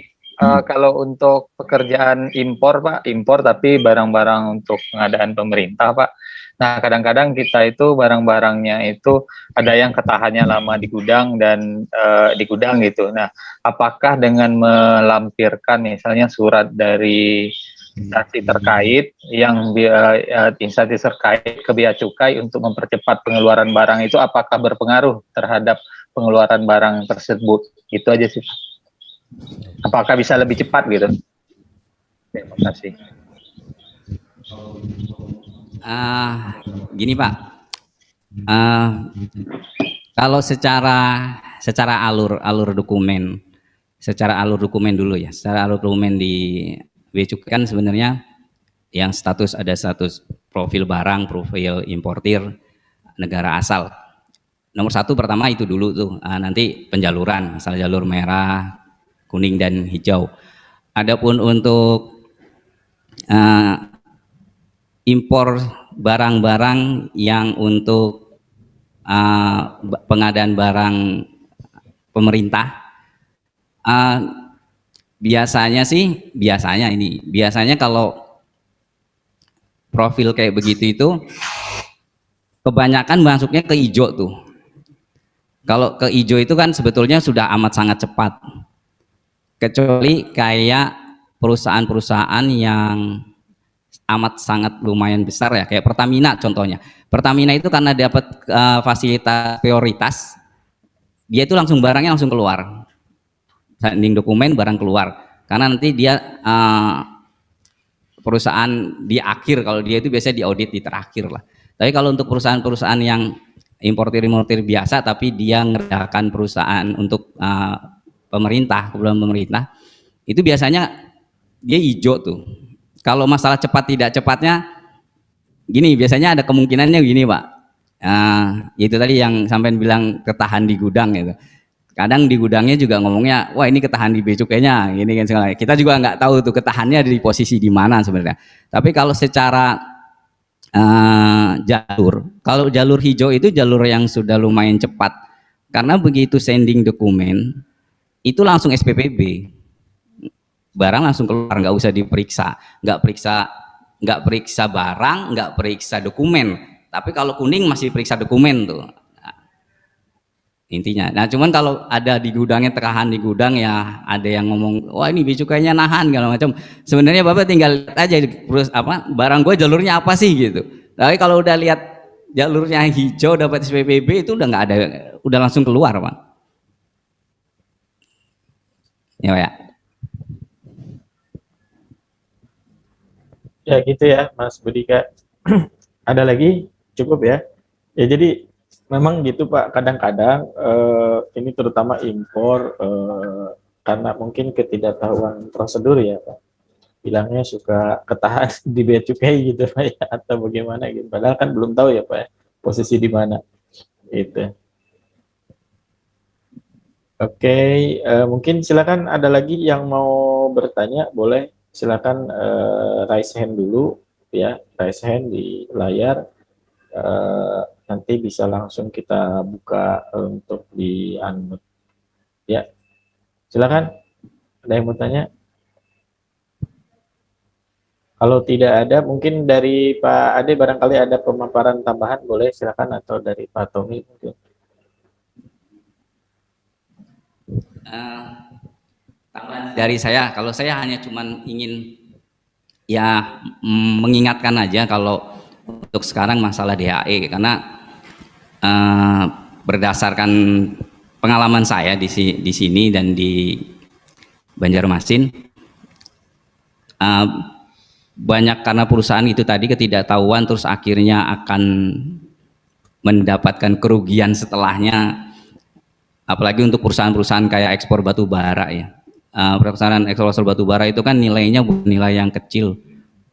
kalau untuk pekerjaan impor, Pak, impor tapi barang-barang untuk pengadaan pemerintah, Pak. Nah, kadang-kadang kita itu barang-barangnya itu ada yang ketahannya lama di gudang dan di gudang gitu. Nah, apakah dengan melampirkan misalnya surat dari instansi terkait yang instansi terkait ke Bea Cukai untuk mempercepat pengeluaran barang itu apakah berpengaruh terhadap pengeluaran barang tersebut? Itu aja sih, Pak. Apakah bisa lebih cepat gitu? Terima kasih. Gini Pak, kalau secara alur dokumen dulu ya, secara alur dokumen di Bea Cukai kan sebenarnya yang ada status profil barang, profil importir, negara asal. Nomor satu pertama itu dulu tuh, nanti penjaluran, misal jalur merah, kuning dan hijau. Adapun untuk impor barang-barang yang untuk pengadaan barang pemerintah, biasanya kalau profil kayak begitu itu kebanyakan masuknya ke hijau tuh. Kalau ke hijau itu kan sebetulnya sudah amat sangat cepat, kecuali kayak perusahaan-perusahaan yang amat sangat lumayan besar ya, kayak Pertamina contohnya. Pertamina itu karena dapat fasilitas prioritas, dia itu barangnya langsung keluar, sanding dokumen barang keluar, karena nanti dia perusahaan di akhir, kalau dia itu biasanya diaudit di terakhir lah. Tapi kalau untuk perusahaan-perusahaan yang importir biasa tapi dia ngerjakan perusahaan untuk pemerintah, kebutuhan pemerintah, itu biasanya dia hijau tuh. Kalau masalah cepat tidak cepatnya gini, biasanya ada kemungkinannya gini Pak, itu tadi yang sampai bilang ketahan di gudang gitu. Kadang di gudangnya juga ngomongnya, wah ini ketahan di Bea Cukainya, gini kan segala. Kita juga nggak tahu tuh ketahannya di posisi di mana sebenarnya. Tapi kalau secara kalau jalur hijau itu jalur yang sudah lumayan cepat, karena begitu sending dokumen itu langsung SPPB, barang langsung keluar, nggak usah diperiksa, nggak periksa barang, nggak periksa dokumen. Tapi kalau kuning masih periksa dokumen tuh, intinya. Nah cuman kalau ada di gudangnya, terahan di gudang ya, ada yang ngomong wah ini Bea Cukainya nahan segala macam, sebenarnya Bapak tinggal lihat aja barang gue jalurnya apa sih gitu. Tapi kalau udah lihat jalurnya hijau dapat SPPB itu udah nggak ada, udah langsung keluar Pak ya Pak ya. Ya gitu ya Mas Budika. Ada lagi? Cukup ya? Ya jadi memang gitu Pak, kadang-kadang ini terutama impor karena mungkin ketidaktahuan prosedur ya Pak, bilangnya suka ketahan di Bea Cukai gitu Pak ya, atau bagaimana gitu, padahal kan belum tahu ya Pak ya, posisi di mana gitu. Oke, mungkin silakan ada lagi yang mau bertanya, boleh silakan raise hand dulu ya, raise hand di layar. Nanti bisa langsung kita buka untuk di unmute ya. Silakan, ada yang mau tanya? Kalau tidak ada, mungkin dari Pak Ade barangkali ada pemaparan tambahan, boleh silakan, atau dari Pak Tommy mungkin. Eh, tambahan dari saya, kalau saya hanya cuman ingin ya mengingatkan aja kalau untuk sekarang masalah DHE, karena eh, berdasarkan pengalaman saya di sini dan di Banjarmasin, eh, banyak karena perusahaan itu tadi ketidaktahuan terus akhirnya akan mendapatkan kerugian setelahnya, apalagi untuk perusahaan-perusahaan kayak ekspor batu bara ya. Perusahaan ekspor batu bara itu kan nilainya bukan nilai yang kecil,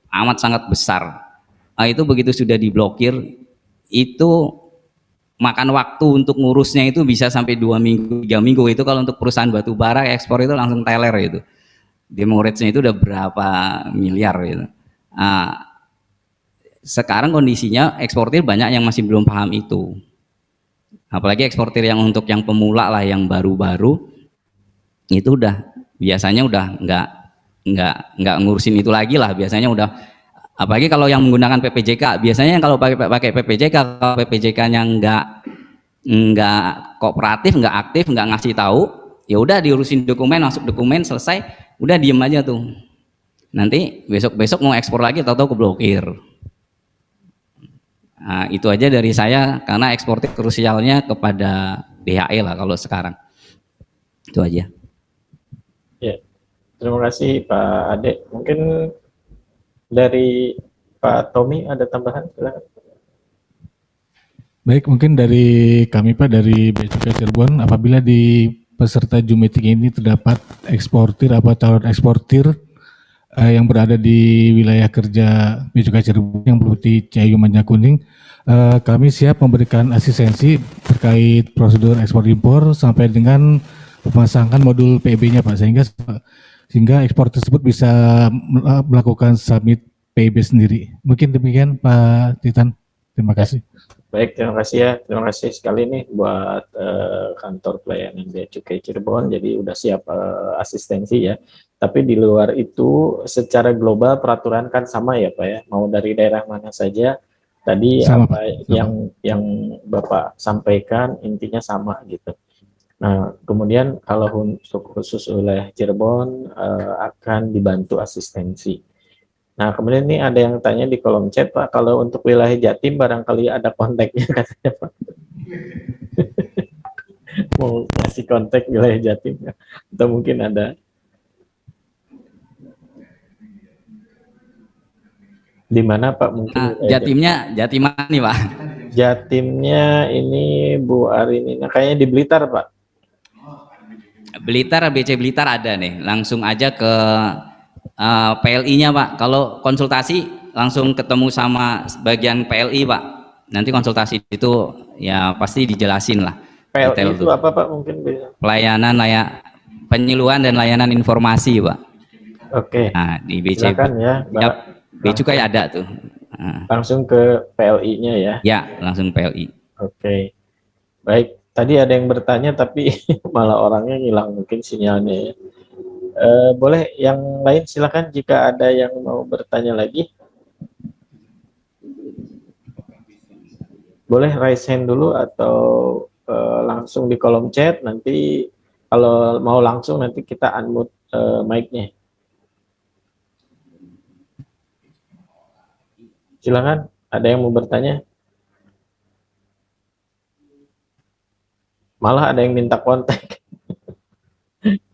amat sangat besar. Itu begitu sudah diblokir, itu makan waktu untuk ngurusnya itu bisa sampai 2 minggu 3 minggu. Itu kalau untuk perusahaan batu bara ekspor itu langsung teler itu, demo rate-nya itu udah berapa miliar gitu. Sekarang kondisinya eksportir banyak yang masih belum paham itu, apalagi eksportir yang untuk yang pemula lah, yang baru-baru itu udah biasanya udah nggak ngurusin itu lagi lah, biasanya udah, apalagi kalau yang menggunakan PPJK, biasanya kalau pakai PPJK, kalau PPJK-nya nggak kooperatif, nggak aktif, nggak ngasih tahu, ya udah diurusin dokumen, masuk dokumen, selesai, udah diem aja tuh, nanti besok mau ekspor lagi tahu-tahu keblokir. Nah, itu aja dari saya, karena eksportir krusialnya kepada DHE lah kalau sekarang. Itu aja. Ya, terima kasih Pak Ade. Mungkin dari Pak Tommy ada tambahan? Silakan. Baik, mungkin dari kami Pak, dari Bea Cukai Cirebon, apabila di peserta Zoom meeting ini terdapat eksportir atau calon eksportir yang berada di wilayah kerja Bea Cukai Cirebon yang meliputi Ciayu Manjakuning, kami siap memberikan asistensi terkait prosedur ekspor impor sampai dengan pemasangan modul PEB-nya Pak, sehingga ekspor tersebut bisa melakukan submit PEB sendiri. Mungkin demikian Pak Titan. Terima kasih. Baik, terima kasih ya. Terima kasih sekali nih buat kantor pelayanan Bea Cukai Cirebon. Jadi udah siap asistensi ya. Tapi di luar itu secara global peraturan kan sama ya Pak ya. Mau dari daerah mana saja. Tadi Sama, apa Pak. yang Bapak sampaikan intinya sama gitu. Nah, kemudian kalau untuk khusus wilayah Cirebon akan dibantu asistensi. Nah, kemudian ini ada yang tanya di kolom chat, Pak, kalau untuk wilayah Jatim barangkali ada kontaknya katanya, Pak. Mau ngasih kontak wilayah Jatim ya? Atau mungkin ada di mana Pak mungkin? Jatim mana nih Pak? Jatimnya ini Bu Arini, nah kayaknya di Blitar Pak. Blitar, BC Blitar ada nih, langsung aja ke PLI-nya Pak. Kalau konsultasi langsung ketemu sama bagian PLI Pak. Nanti konsultasi itu ya pasti dijelasin lah. PLI itu apa Pak mungkin? Pelayanan penyuluhan dan layanan informasi Pak. Oke. Nah, di BC silakan ya. Cukai ada tuh. Langsung ke PLI-nya ya. Ya, langsung PLI. Oke. Baik, tadi ada yang bertanya tapi malah orangnya hilang mungkin sinyalnya ya. Boleh yang lain silakan jika ada yang mau bertanya lagi. Boleh raise hand dulu atau langsung di kolom chat, nanti kalau mau langsung nanti kita unmute mic-nya. Silakan, ada yang mau bertanya? Malah ada yang minta kontak.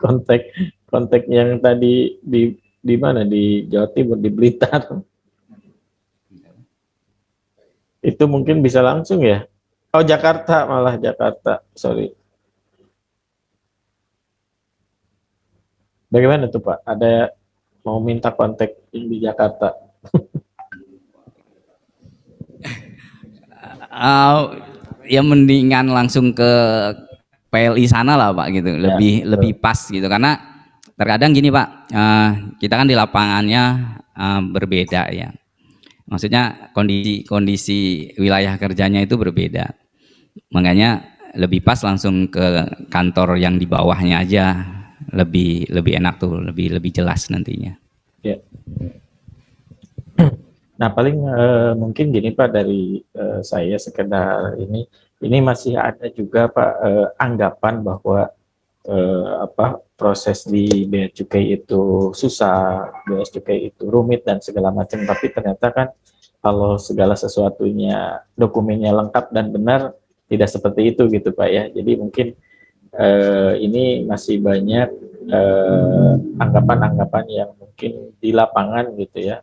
kontak yang tadi di mana, di Jawa Timur, di Blitar. Itu mungkin bisa langsung ya. Oh, Jakarta, malah Jakarta, sorry. Bagaimana tuh Pak? Ada mau minta kontak yang di Jakarta? Ya mendingan langsung ke PLI sana lah Pak gitu, lebih pas gitu, karena terkadang gini Pak, kita kan di lapangannya berbeda ya, maksudnya kondisi wilayah kerjanya itu berbeda, makanya lebih pas langsung ke kantor yang di bawahnya aja, lebih enak tuh, lebih jelas nantinya. Ya. Nah paling mungkin gini Pak, dari saya sekedar ini masih ada juga Pak anggapan bahwa proses di bea cukai itu susah, bea cukai itu rumit dan segala macam, tapi ternyata kan kalau segala sesuatunya dokumennya lengkap dan benar tidak seperti itu gitu Pak ya. Jadi mungkin ini masih banyak anggapan-anggapan yang mungkin di lapangan gitu ya,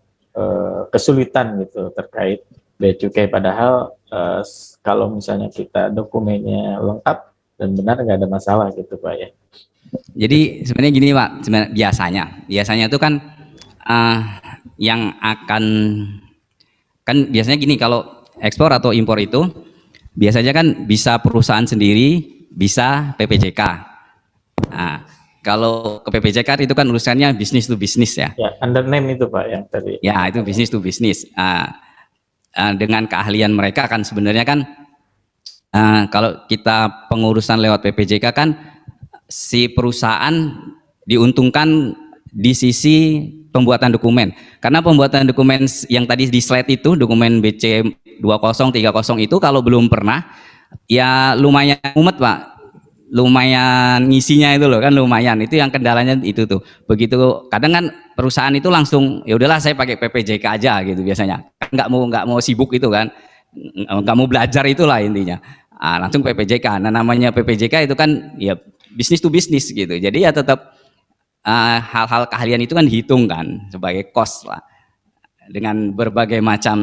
kesulitan gitu terkait bea cukai, padahal kalau misalnya kita dokumennya lengkap dan benar nggak ada masalah gitu Pak ya. Jadi sebenarnya gini Pak, sebenarnya biasanya itu kan yang akan, kan biasanya gini, kalau ekspor atau impor itu biasanya kan bisa perusahaan sendiri, bisa PPJK. Nah, kalau ke PPJK itu kan urusannya bisnis to bisnis ya. Ya, under name itu Pak yang tadi. Ya, itu bisnis to bisnis. Dengan keahlian mereka kan sebenarnya kan kalau kita pengurusan lewat PPJK kan si perusahaan diuntungkan di sisi pembuatan dokumen. Karena pembuatan dokumen yang tadi di slide itu, dokumen BC 2030 itu kalau belum pernah, ya lumayan mumet Pak. Lumayan ngisinya itu loh kan, lumayan. Itu yang kendalanya itu tuh. Begitu kadang kan perusahaan itu langsung ya udahlah saya pakai PPJK aja gitu biasanya. Nggak mau sibuk itu kan. Nggak mau belajar itulah intinya. Langsung PPJK. Nah, namanya PPJK itu kan ya bisnis to bisnis gitu. Jadi ya tetap hal-hal keahlian itu kan dihitung kan sebagai cost lah, dengan berbagai macam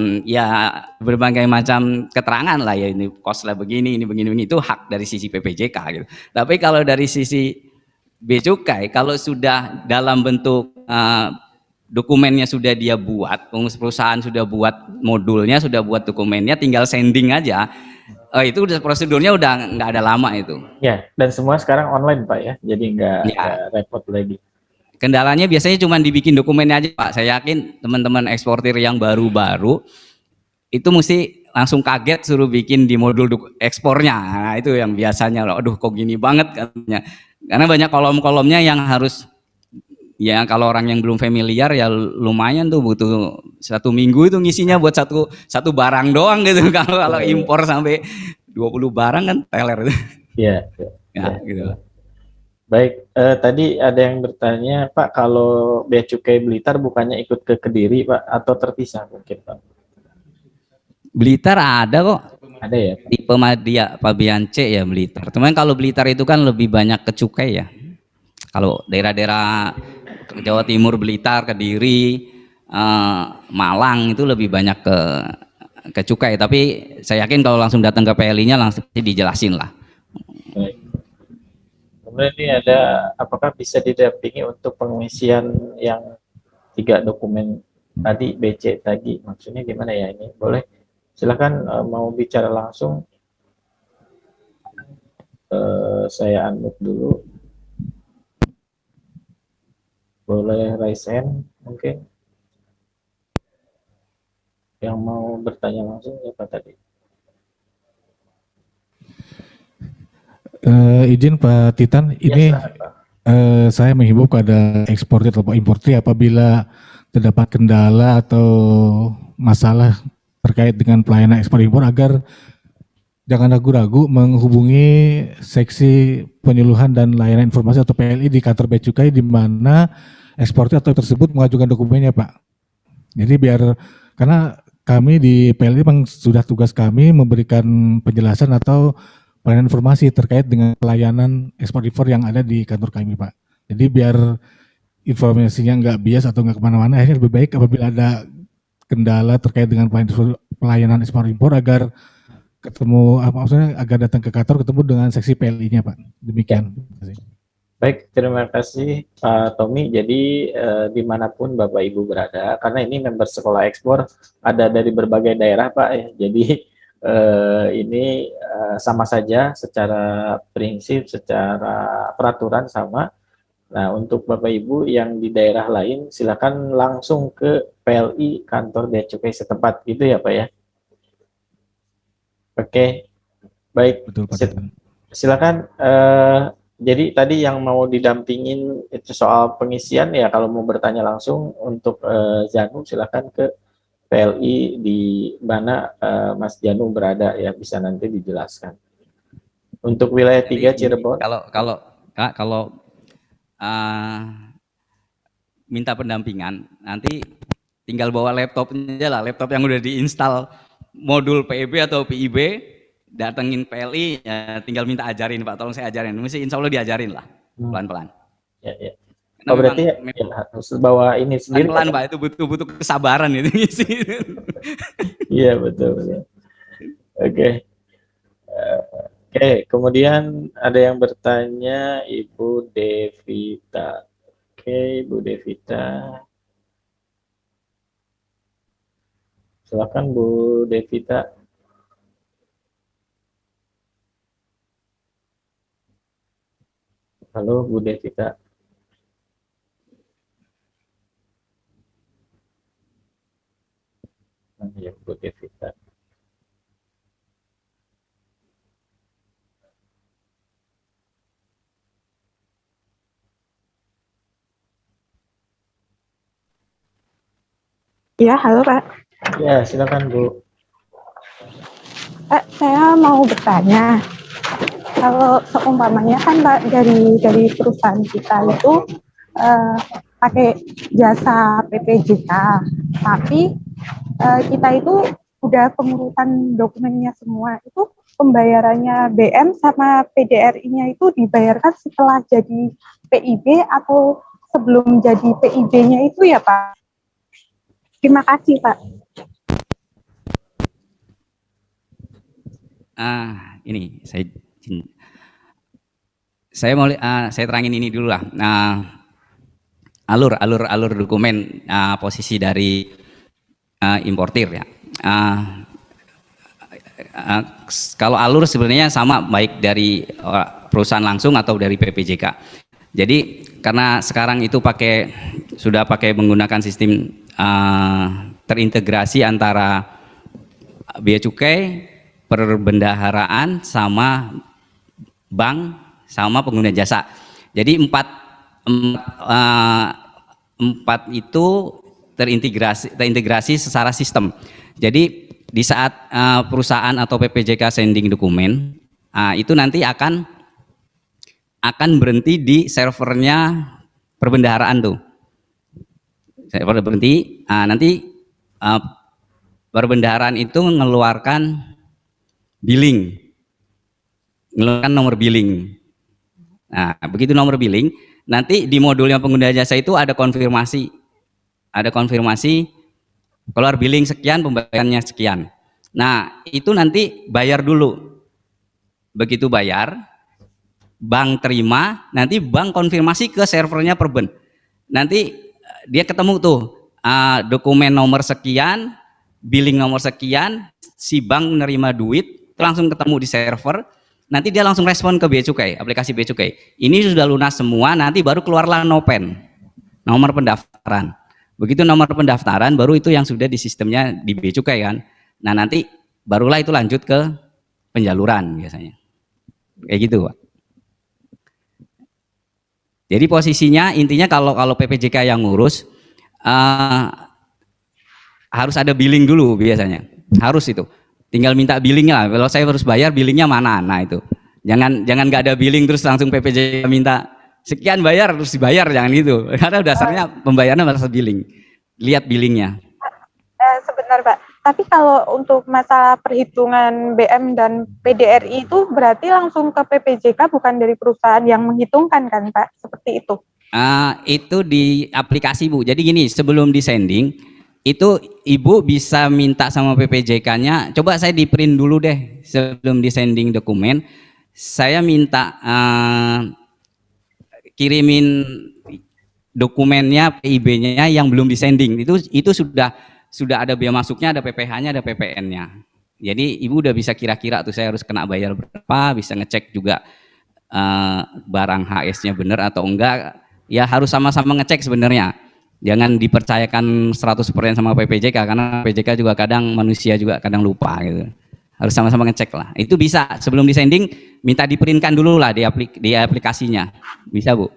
keterangan lah ya, ini cost lah begini, ini begini, itu hak dari sisi PPJK gitu. Tapi kalau dari sisi bea cukai, kalau sudah dalam bentuk dokumennya sudah dia buat, perusahaan sudah buat modulnya, sudah buat dokumennya, tinggal sending aja. Itu udah prosedurnya udah nggak ada lama itu. Ya, dan semua sekarang online Pak ya, jadi nggak repot lagi. Kendalanya biasanya cuma dibikin dokumennya aja Pak. Saya yakin teman-teman eksportir yang baru-baru itu mesti langsung kaget suruh bikin di modul ekspornya. Nah, itu yang biasanya, aduh kok gini banget katanya. Karena banyak kolom-kolomnya yang harus, ya kalau orang yang belum familiar ya lumayan tuh, butuh 1 minggu itu ngisinya buat satu barang doang gitu. Kalau impor sampai 20 barang kan teler. Iya. Ya, gitu. Baik, tadi ada yang bertanya Pak, kalau bea cukai Blitar bukannya ikut ke Kediri Pak, atau terpisah mungkin Pak? Blitar ada kok. Ada ya? Tipe Pabean C ya Blitar. Cuman kalau Blitar itu kan lebih banyak ke cukai ya. Kalau daerah-daerah Jawa Timur, Blitar, Kediri, Malang itu lebih banyak ke cukai. Tapi saya yakin kalau langsung datang ke PLI-nya langsung dijelasin lah. Baik. Kemudian ini ada, apakah bisa didampingi untuk pengisian yang 3 dokumen tadi, BC tadi, maksudnya gimana ya ini? Boleh, silakan mau bicara langsung. Saya unmute dulu. Boleh raise hand mungkin. Yang mau bertanya langsung siapa tadi? Izin Pak Titan, ini saya menghimbau kepada eksportir atau importir apabila terdapat kendala atau masalah terkait dengan pelayanan ekspor impor agar jangan ragu-ragu menghubungi seksi penyuluhan dan layanan informasi atau PLI di kantor bea cukai di mana eksportir atau tersebut mengajukan dokumennya Pak. Jadi karena kami di PLI memang sudah tugas kami memberikan penjelasan atau pelayanan informasi terkait dengan pelayanan ekspor impor yang ada di kantor kami Pak. Jadi biar informasinya nggak bias atau nggak kemana-mana, akhirnya lebih baik apabila ada kendala terkait dengan pelayanan ekspor impor agar agar datang ke kantor ketemu dengan seksi PLI-nya Pak. Demikian. Baik, terima kasih Pak Tommy. Jadi dimanapun Bapak Ibu berada, karena ini member sekolah ekspor ada dari berbagai daerah Pak ya. Jadi ini sama saja secara prinsip, secara peraturan sama. Nah, untuk Bapak Ibu yang di daerah lain, silakan langsung ke PLI kantor bea cukai setempat, gitu ya Pak ya. Oke, baik. Betul Pak. Silakan. Jadi tadi yang mau didampingin itu soal pengisian ya, kalau mau bertanya langsung untuk Janu silakan ke PLI di mana Mas Janu berada ya, bisa nanti dijelaskan. Untuk wilayah 3 Cirebon. Kak, kalau minta pendampingan, nanti tinggal bawa laptopnya aja lah, laptop yang udah diinstal modul PEB atau PIB, datengin PLI, ya tinggal minta ajarin Pak, tolong saya ajarin. Mesti insya Allah diajarin lah, pelan-pelan. Ya, ya. Karena Oh, berarti memang ya, harus bawa ini sendiri. pelan-pelan Pak, itu butuh kesabaran itu. Iya, betul, betul. Oke. Oke, kemudian ada yang bertanya Ibu Devita. Oke, Ibu Devita. Silakan Bu Devita. Halo Bu Devita. Ya, Bu Devita. Ya, halo Pak. Ya, silakan Bu. Saya mau bertanya, kalau seumpamanya kan Pak dari perusahaan kita itu pakai jasa PPJK, tapi kita itu udah pengurusan dokumennya semua, itu pembayarannya BM sama PDRI-nya itu dibayarkan setelah jadi PIB atau sebelum jadi PIB-nya itu ya Pak? Terima kasih Pak. Ini saya mau saya terangin ini dulu lah. Alur dokumen posisi dari importir ya. Kalau alur sebenarnya sama, baik dari perusahaan langsung atau dari PPJK. Jadi karena sekarang itu sudah pakai menggunakan sistem terintegrasi antara bea cukai, perbendaharaan, sama bank, sama pengguna jasa. Jadi empat itu terintegrasi secara sistem. Jadi di saat perusahaan atau PPJK sending dokumen, itu nanti akan berhenti di servernya perbendaharaan tuh. Server berhenti, nanti perbendaharaan itu mengeluarkan billing, mengeluarkan nomor billing. Nah, begitu nomor billing, nanti di modulnya pengguna jasa itu ada konfirmasi keluar billing sekian, pembayarannya sekian. Nah, itu nanti bayar dulu. Begitu bayar, bank terima, nanti bank konfirmasi ke servernya perben. Nanti dia ketemu tuh dokumen nomor sekian, billing nomor sekian, si bank menerima duit, langsung ketemu di server. Nanti dia langsung respon ke bea cukai, aplikasi bea cukai. Ini sudah lunas semua, nanti baru keluarlah NOPEN, nomor pendaftaran. Begitu nomor pendaftaran, baru itu yang sudah di sistemnya di bea cukai kan. Nah, nanti barulah itu lanjut ke penjaluran biasanya. Kayak gitu, Pak. Jadi posisinya intinya kalau PPJK yang ngurus harus ada billing dulu biasanya. Harus itu. Tinggal minta billing lah. Kalau saya harus bayar, billingnya mana? Nah itu. Jangan nggak ada billing terus langsung PPJK minta sekian bayar terus dibayar, jangan gitu. Karena dasarnya pembayarannya atas billing. Lihat billingnya. Sebentar Pak. Tapi kalau untuk masalah perhitungan BM dan PDRI itu berarti langsung ke PPJK, bukan dari perusahaan yang menghitungkan kan Pak? Seperti itu. Itu di aplikasi Bu. Jadi gini, sebelum di sending itu Ibu bisa minta sama PPJK-nya, coba saya di print dulu deh sebelum di sending dokumen. Saya minta kirimin dokumennya, PIB-nya yang belum di sending. Itu sudah ada bea masuknya, ada PPh-nya, ada PPN-nya. Jadi Ibu udah bisa kira-kira tuh saya harus kena bayar berapa, bisa ngecek juga barang HS-nya benar atau enggak. Ya harus sama-sama ngecek sebenarnya. Jangan dipercayakan 100% sama PPJK, karena PPJK juga kadang manusia juga kadang lupa gitu. Harus sama-sama ngecek lah. Itu bisa sebelum disending minta diprintkan dulu lah di aplikasinya. Bisa Bu?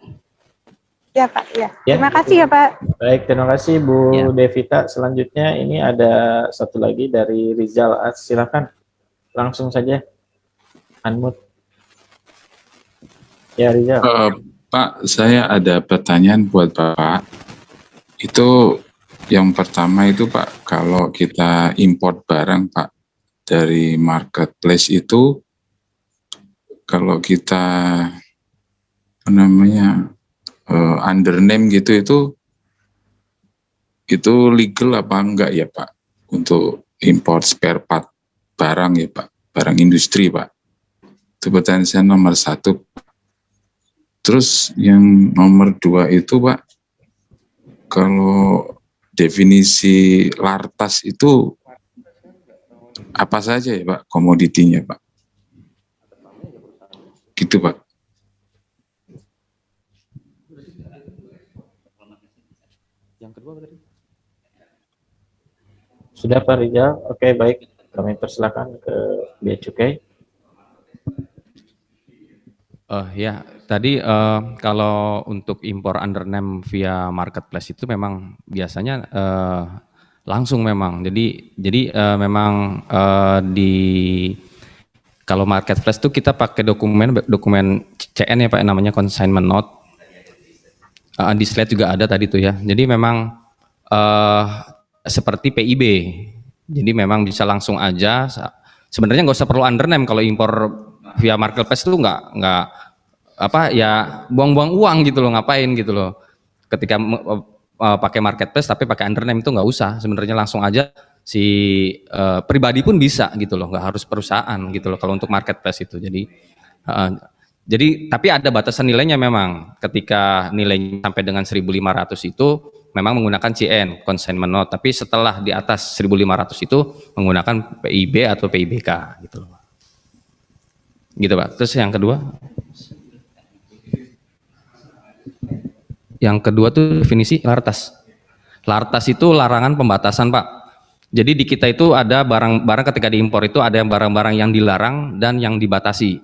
Ya Pak, ya. Terima kasih ya Pak. Baik, terima kasih Bu Devita. Selanjutnya ini ada satu lagi dari Rizal. Silakan langsung saja unmute. Ya, Rizal. Pak, saya ada pertanyaan buat Bapak. Itu yang pertama itu Pak, kalau kita import barang Pak dari marketplace itu, kalau kita apa namanya under name gitu itu legal apa enggak ya Pak untuk import spare part barang ya Pak, barang industri Pak. Itu pertanyaan saya nomor 1. Terus yang nomor 2 itu Pak, kalau definisi lartas itu apa saja ya Pak komoditinya Pak? Gitu Pak. Yang kedua tadi. Sudah Pak Rizal? Oke, baik. Kami persilakan ke Bea Cukai. Ya, tadi kalau untuk impor under name via marketplace itu memang biasanya langsung memang. Jadi memang kalau marketplace itu kita pakai dokumen CN ya Pak, namanya consignment note. Di slide juga ada tadi tuh ya. Jadi memang seperti PIB. Jadi memang bisa langsung aja. Sebenarnya nggak usah perlu under name kalau impor via marketplace itu nggak apa ya, buang-buang uang gitu loh, ngapain gitu loh. Ketika pakai marketplace tapi pakai under name itu nggak usah. Sebenarnya langsung aja si pribadi pun bisa gitu loh, nggak harus perusahaan gitu loh kalau untuk marketplace itu. Jadi tapi ada batasan nilainya memang. Ketika nilainya sampai dengan 1.500 itu memang menggunakan CN, consignment note. Tapi setelah di atas 1.500 itu menggunakan PIB atau PIBK gitu loh. Gitu Pak. Terus yang kedua? Yang kedua tuh definisi lartas. Lartas itu larangan pembatasan Pak. Jadi di kita itu ada barang-barang ketika diimpor itu ada barang-barang yang dilarang dan yang dibatasi.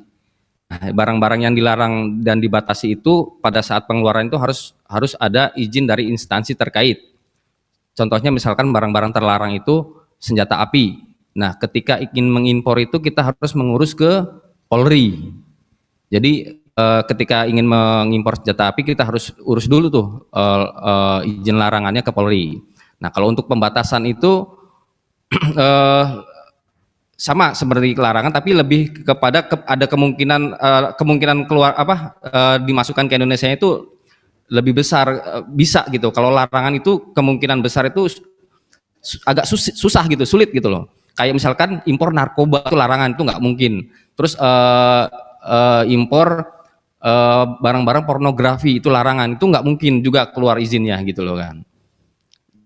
Barang-barang yang dilarang dan dibatasi itu pada saat pengeluaran itu harus ada izin dari instansi terkait. Contohnya misalkan barang-barang terlarang itu senjata api. Nah, ketika ingin mengimpor itu kita harus mengurus ke Polri. Jadi ketika ingin mengimpor senjata api kita harus urus dulu tuh izin larangannya ke Polri. Nah, kalau untuk pembatasan itu sama seperti larangan tapi lebih kepada ada kemungkinan keluar dimasukkan ke Indonesia itu lebih besar, bisa gitu. Kalau larangan itu kemungkinan besar itu agak susah gitu, sulit gitu loh. Kayak misalkan impor narkoba itu larangan, itu nggak mungkin. Terus impor barang-barang pornografi itu larangan, itu nggak mungkin juga keluar izinnya gitu loh kan.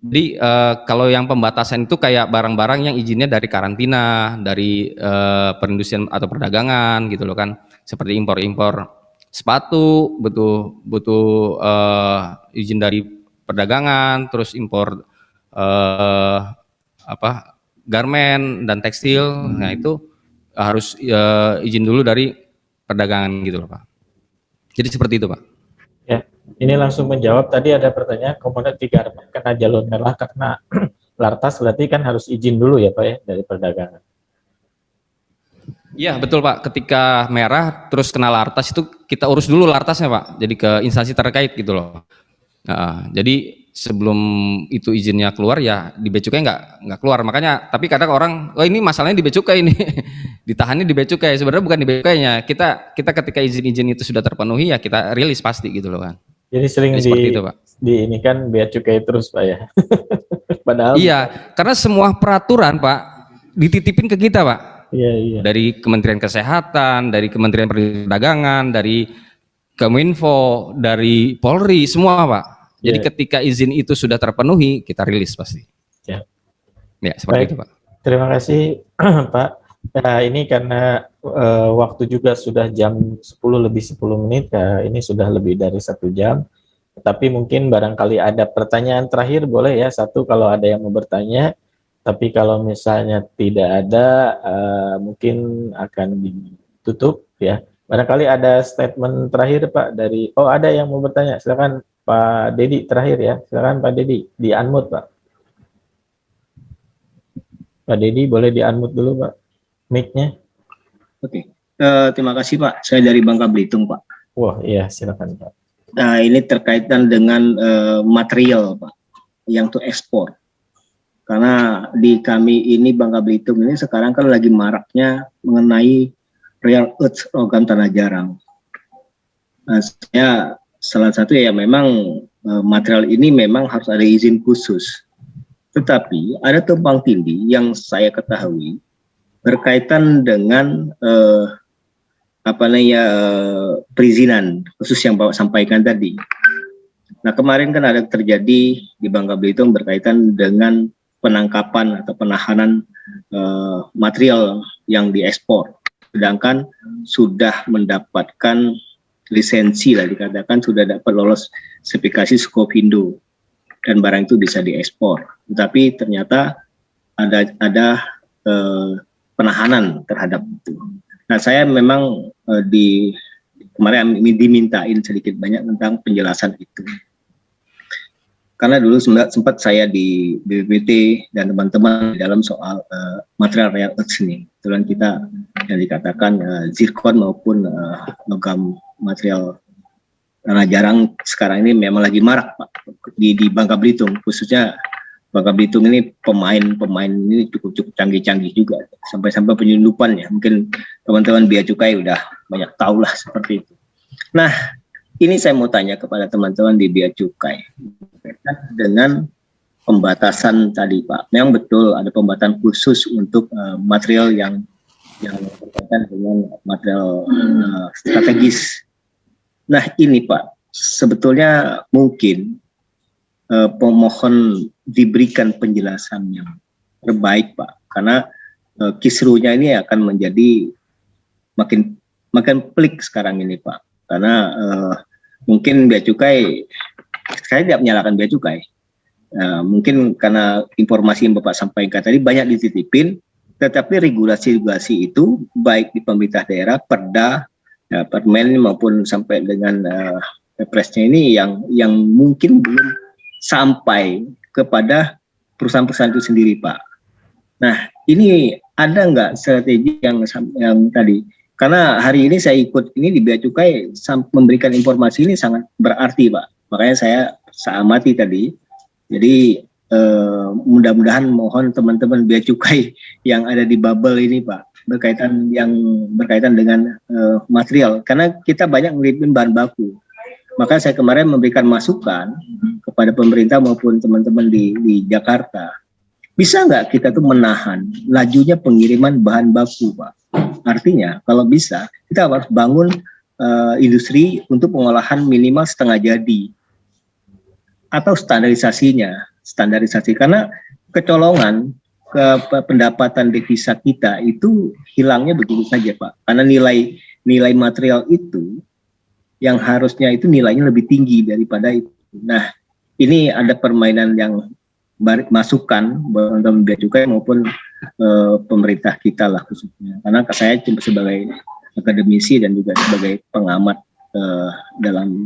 Jadi kalau yang pembatasan itu kayak barang-barang yang izinnya dari karantina, dari perindustrian atau perdagangan gitu loh kan, seperti impor-impor sepatu butuh izin dari perdagangan, terus impor garmen dan tekstil, nah itu harus izin dulu dari perdagangan gitu loh Pak. Jadi seperti itu Pak. Ya, ini langsung menjawab tadi ada pertanyaan komoditi garmen kena jalur merah karena lartas berarti kan harus izin dulu ya Pak ya dari perdagangan. Iya betul Pak, ketika merah terus kena lartas itu kita urus dulu lartasnya Pak, jadi ke instansi terkait gitu loh. Nah, jadi sebelum itu izinnya keluar ya di Bea Cukai nggak keluar, makanya tapi kadang orang oh ini masalahnya di Bea Cukai ini ditahannya di Bea Cukai, sebenarnya bukan di Bea Cukainya, kita ketika izin itu sudah terpenuhi ya kita rilis pasti gitu loh kan. Jadi sering seperti itu Pak. Ini kan Bea Cukai terus Pak ya. Padahal iya, karena semua peraturan Pak dititipin ke kita Pak. Iya. Dari Kementerian Kesehatan, dari Kementerian Perdagangan, dari Kominfo, dari Polri, semua Pak. Jadi ketika izin itu sudah terpenuhi, kita rilis pasti. Ya, seperti itu Pak. Terima kasih Pak. Nah, ini karena waktu juga sudah jam 10:10, ini sudah lebih dari 1 jam. Tapi mungkin barangkali ada pertanyaan terakhir, boleh ya, satu kalau ada yang mau bertanya. Tapi kalau misalnya tidak ada, mungkin akan ditutup ya. Barangkali ada statement terakhir Pak dari, ada yang mau bertanya, silakan Pak Dedi terakhir ya, silakan Pak Dedi, di unmute Pak. Pak Dedi boleh di unmute dulu Pak, mic-nya. Oke, terima kasih Pak, saya dari Bangka Belitung Pak. Wah, iya, silakan Pak. Nah, ini terkaitan dengan material Pak, yang untuk ekspor. Karena di kami ini Bangka Belitung ini sekarang kan lagi maraknya mengenai rare earth, logam tanah jarang. Nah, saya salah satu ya memang material ini memang harus ada izin khusus. Tetapi ada tumpang tindih yang saya ketahui berkaitan dengan perizinan khusus yang Bapak sampaikan tadi. Nah, kemarin kan ada terjadi di Bangka Belitung berkaitan dengan penangkapan atau penahanan material yang diekspor, sedangkan sudah mendapatkan lisensi lah, dikatakan sudah dapat lolos sertifikasi Skopindo dan barang itu bisa diekspor. Tetapi ternyata ada penahanan terhadap itu. Nah, saya memang kemarin dimintain sedikit banyak tentang penjelasan itu. Karena dulu sempat saya di BPPT dan teman-teman dalam soal material rare earth ini. Kebetulan kita yang dikatakan zircon maupun logam material tanah jarang sekarang ini memang lagi marak Pak di Bangka Belitung, khususnya Bangka Belitung ini pemain ini cukup canggih-canggih juga, sampai penyelundupan ya. Mungkin teman-teman Bea Cukai udah banyak tahu lah seperti itu. Nah, ini saya mau tanya kepada teman-teman di Bea Cukai dengan pembatasan tadi Pak. Memang betul ada pembatasan khusus untuk material yang berkaitan dengan material strategis. Nah, ini Pak, sebetulnya mungkin pemohon diberikan penjelasan yang terbaik Pak, karena kisruhnya ini akan menjadi makin pelik sekarang ini Pak, karena mungkin Bea Cukai, saya tidak menyalahkan Bea Cukai, mungkin karena informasi yang Bapak sampaikan tadi banyak dititipin, tetapi regulasi-regulasi itu baik di pemerintah daerah, Perda, Permen maupun sampai dengan Perpresnya ini yang mungkin belum sampai kepada perusahaan-perusahaan itu sendiri Pak. Nah, ini ada nggak strategi yang tadi? Karena hari ini saya ikut ini di Bea Cukai memberikan informasi ini sangat berarti Pak. Makanya saya amati tadi. Jadi mudah-mudahan mohon teman-teman Bea Cukai yang ada di bubble ini Pak, berkaitan dengan material. Karena kita banyak ngirimin bahan baku. Maka saya kemarin memberikan masukan kepada pemerintah maupun teman-teman di Jakarta. Bisa nggak kita tuh menahan lajunya pengiriman bahan baku, Pak? Artinya kalau bisa kita harus bangun industri untuk pengolahan minimal setengah jadi atau standarisasi karena kecolongan pendapatan devisa kita itu hilangnya begitu saja Pak, karena nilai material itu yang harusnya itu nilainya lebih tinggi daripada itu. Nah, ini ada permainan yang masukan teman-teman Bea Cukai maupun pemerintah kita lah khususnya. Karena saya cuma sebagai akademisi dan juga sebagai pengamat dalam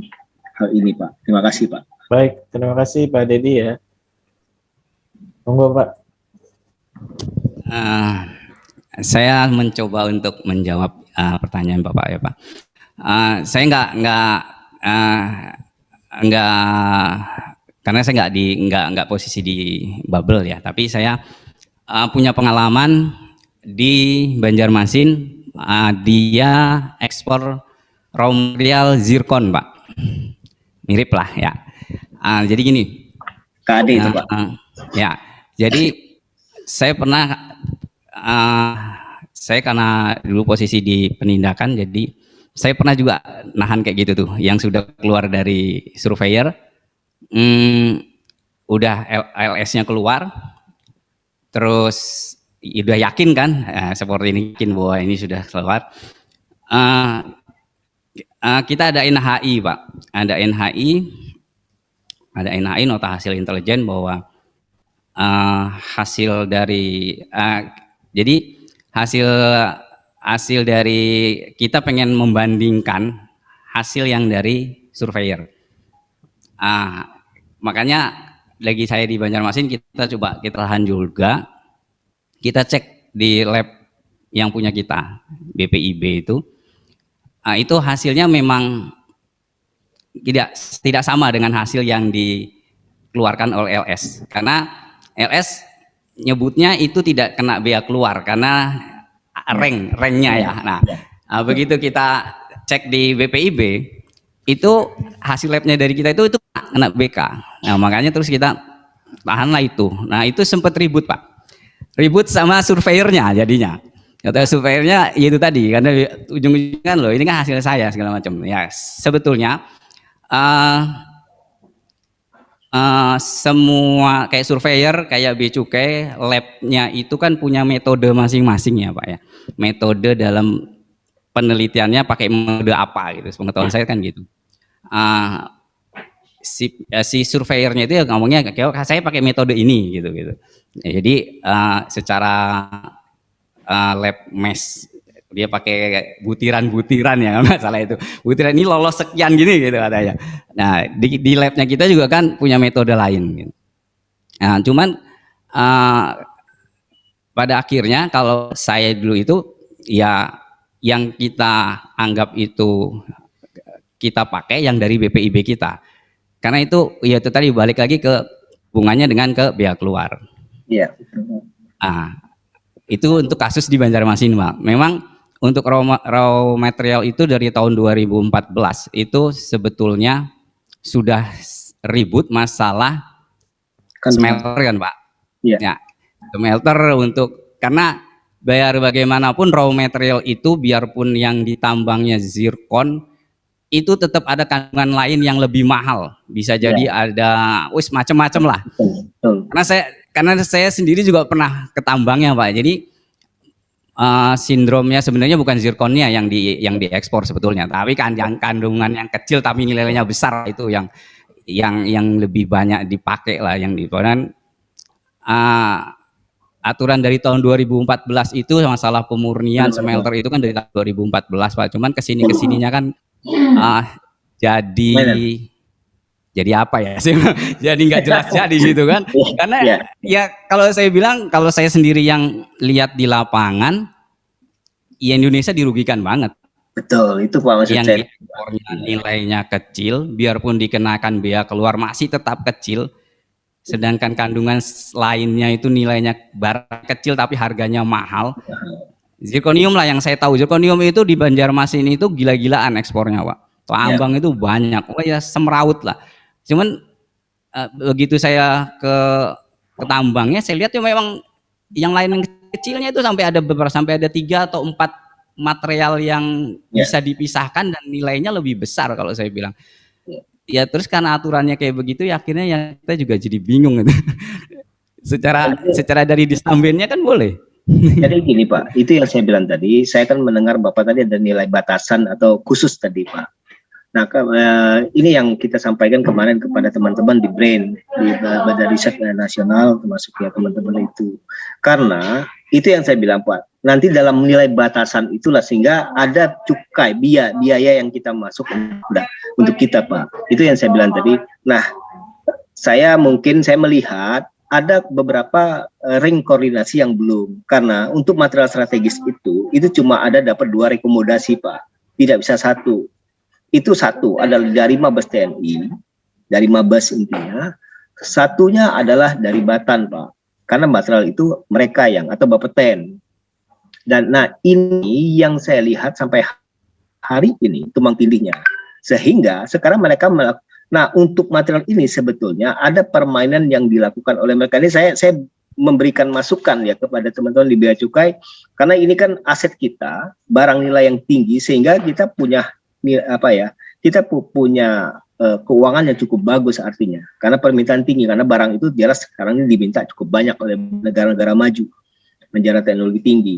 hal ini Pak. Terima kasih Pak. Baik, terima kasih Pak Dedi ya. Monggo Pak. Saya mencoba untuk menjawab pertanyaan Bapak ya Pak. Saya karena saya nggak posisi di bubble ya, tapi saya punya pengalaman di Banjarmasin, dia ekspor raw material zircon Pak, mirip lah ya. Jadi gini, KAD itu Pak. Ya, jadi saya pernah, saya karena dulu posisi di penindakan, jadi saya pernah juga nahan kayak gitu tuh, yang sudah keluar dari surveyor, udah LS-nya keluar, terus udah yakin kan, seperti ini yakin bahwa ini sudah keluar. Kita ada NHI Pak, ada NHI nota hasil intelijen bahwa hasil dari jadi hasil dari kita pengen membandingkan hasil yang dari surveyor. Makanya lagi saya di Banjarmasin, kita tahan juga, kita cek di lab yang punya kita BPIB itu, itu hasilnya memang tidak sama dengan hasil yang dikeluarkan oleh LS, karena LS nyebutnya itu tidak kena bea keluar karena ranknya ya. Nah, begitu kita cek di BPIB itu hasil labnya dari kita itu kena BK. Nah, makanya terus kita tahanlah itu. Nah, itu sempat ribut Pak, ribut sama surveyornya jadinya. Kata surveyornya itu tadi, karena ujung-ujungnya kan loh ini kan hasil saya segala macam. Ya sebetulnya semua kayak surveyor, kayak bea cukai, labnya itu kan punya metode masing-masing ya Pak ya. Metode dalam penelitiannya pakai metode apa gitu, pengetahuan saya kan gitu. Si surveyornya itu ya ngomongnya kayak saya pakai metode ini gitu. Ya, jadi secara lab mesh dia pakai butiran-butiran ya, nggak salah itu. Butiran ini lolos sekian gini gitu katanya. Nah, di labnya kita juga kan punya metode lain gitu. Nah, cuman pada akhirnya kalau saya dulu itu ya yang kita anggap itu kita pakai yang dari BPIB kita. Karena itu ya itu tadi balik lagi ke hubungannya dengan ke bea keluar. Iya. Nah, itu untuk kasus di Banjarmasin, Pak. Memang untuk raw material itu dari tahun 2014 itu sebetulnya sudah ribut masalah smelter kan Pak. Iya. Ya, smelter untuk karena bayar bagaimanapun raw material itu biarpun yang ditambangnya zirkon itu tetap ada kandungan lain yang lebih mahal. Bisa jadi ada macam-macam lah. Betul. Karena saya sendiri juga pernah ke tambangnya Pak. Jadi sindromnya sebenarnya bukan zirkonnya yang diekspor sebetulnya, tapi kan yang kandungan yang kecil tapi nilainya besar itu yang lebih banyak dipakai lah yang di dan aturan dari tahun 2014 itu masalah pemurnian smelter itu kan dari tahun 2014 Pak. Cuman kesininya kan jadi apa ya sih? Jadi nggak jelas jadi gitu kan? Karena ya kalau saya bilang, kalau saya sendiri yang lihat di lapangan, ya Indonesia dirugikan banget. Betul, itu Pak maksud saya. Yang nilainya kecil, biarpun dikenakan bea keluar masih tetap kecil. Sedangkan kandungan lainnya itu nilainya barang kecil tapi harganya mahal. Zirkonium lah yang saya tahu. Zirkonium itu di Banjarmasin itu gila-gilaan ekspornya Pak. Tambang itu banyak. Oh ya semeraut lah. Cuman begitu saya ke tambangnya, saya lihat ya memang yang lain yang kecilnya itu sampai ada 3 atau 4 material yang bisa dipisahkan dan nilainya lebih besar kalau saya bilang. Ya terus karena aturannya kayak begitu ya akhirnya ya kita juga jadi bingung gitu. secara dari distambennya kan boleh. Jadi gini Pak, itu yang saya bilang tadi, saya kan mendengar Bapak tadi ada nilai batasan atau khusus tadi Pak. Nah, ini yang kita sampaikan kemarin kepada teman-teman di BRAIN, di Badan Riset Nasional, termasuk ya teman-teman itu. Karena itu yang saya bilang Pak, nanti dalam nilai batasan itulah sehingga ada cukai biaya yang kita masuk untuk kita Pak. Itu yang saya bilang tadi. Nah, saya melihat ada beberapa ring koordinasi yang belum, karena untuk material strategis itu cuma ada dapat 2 rekomendasi Pak, tidak bisa 1. Itu 1 adalah dari Mabes TNI, dari Mabes intinya, satunya adalah dari Batan Pak, karena material itu mereka yang atau Bapeten. Dan nah ini yang saya lihat sampai hari ini tumbang tindihnya, sehingga sekarang mereka nah untuk material ini sebetulnya ada permainan yang dilakukan oleh mereka. Ini saya memberikan masukan ya kepada teman-teman di bea cukai, karena ini kan aset kita, barang nilai yang tinggi, sehingga kita punya kita punya keuangan yang cukup bagus artinya, karena permintaan tinggi, karena barang itu jelas sekarang ini diminta cukup banyak oleh negara-negara maju, negara teknologi tinggi.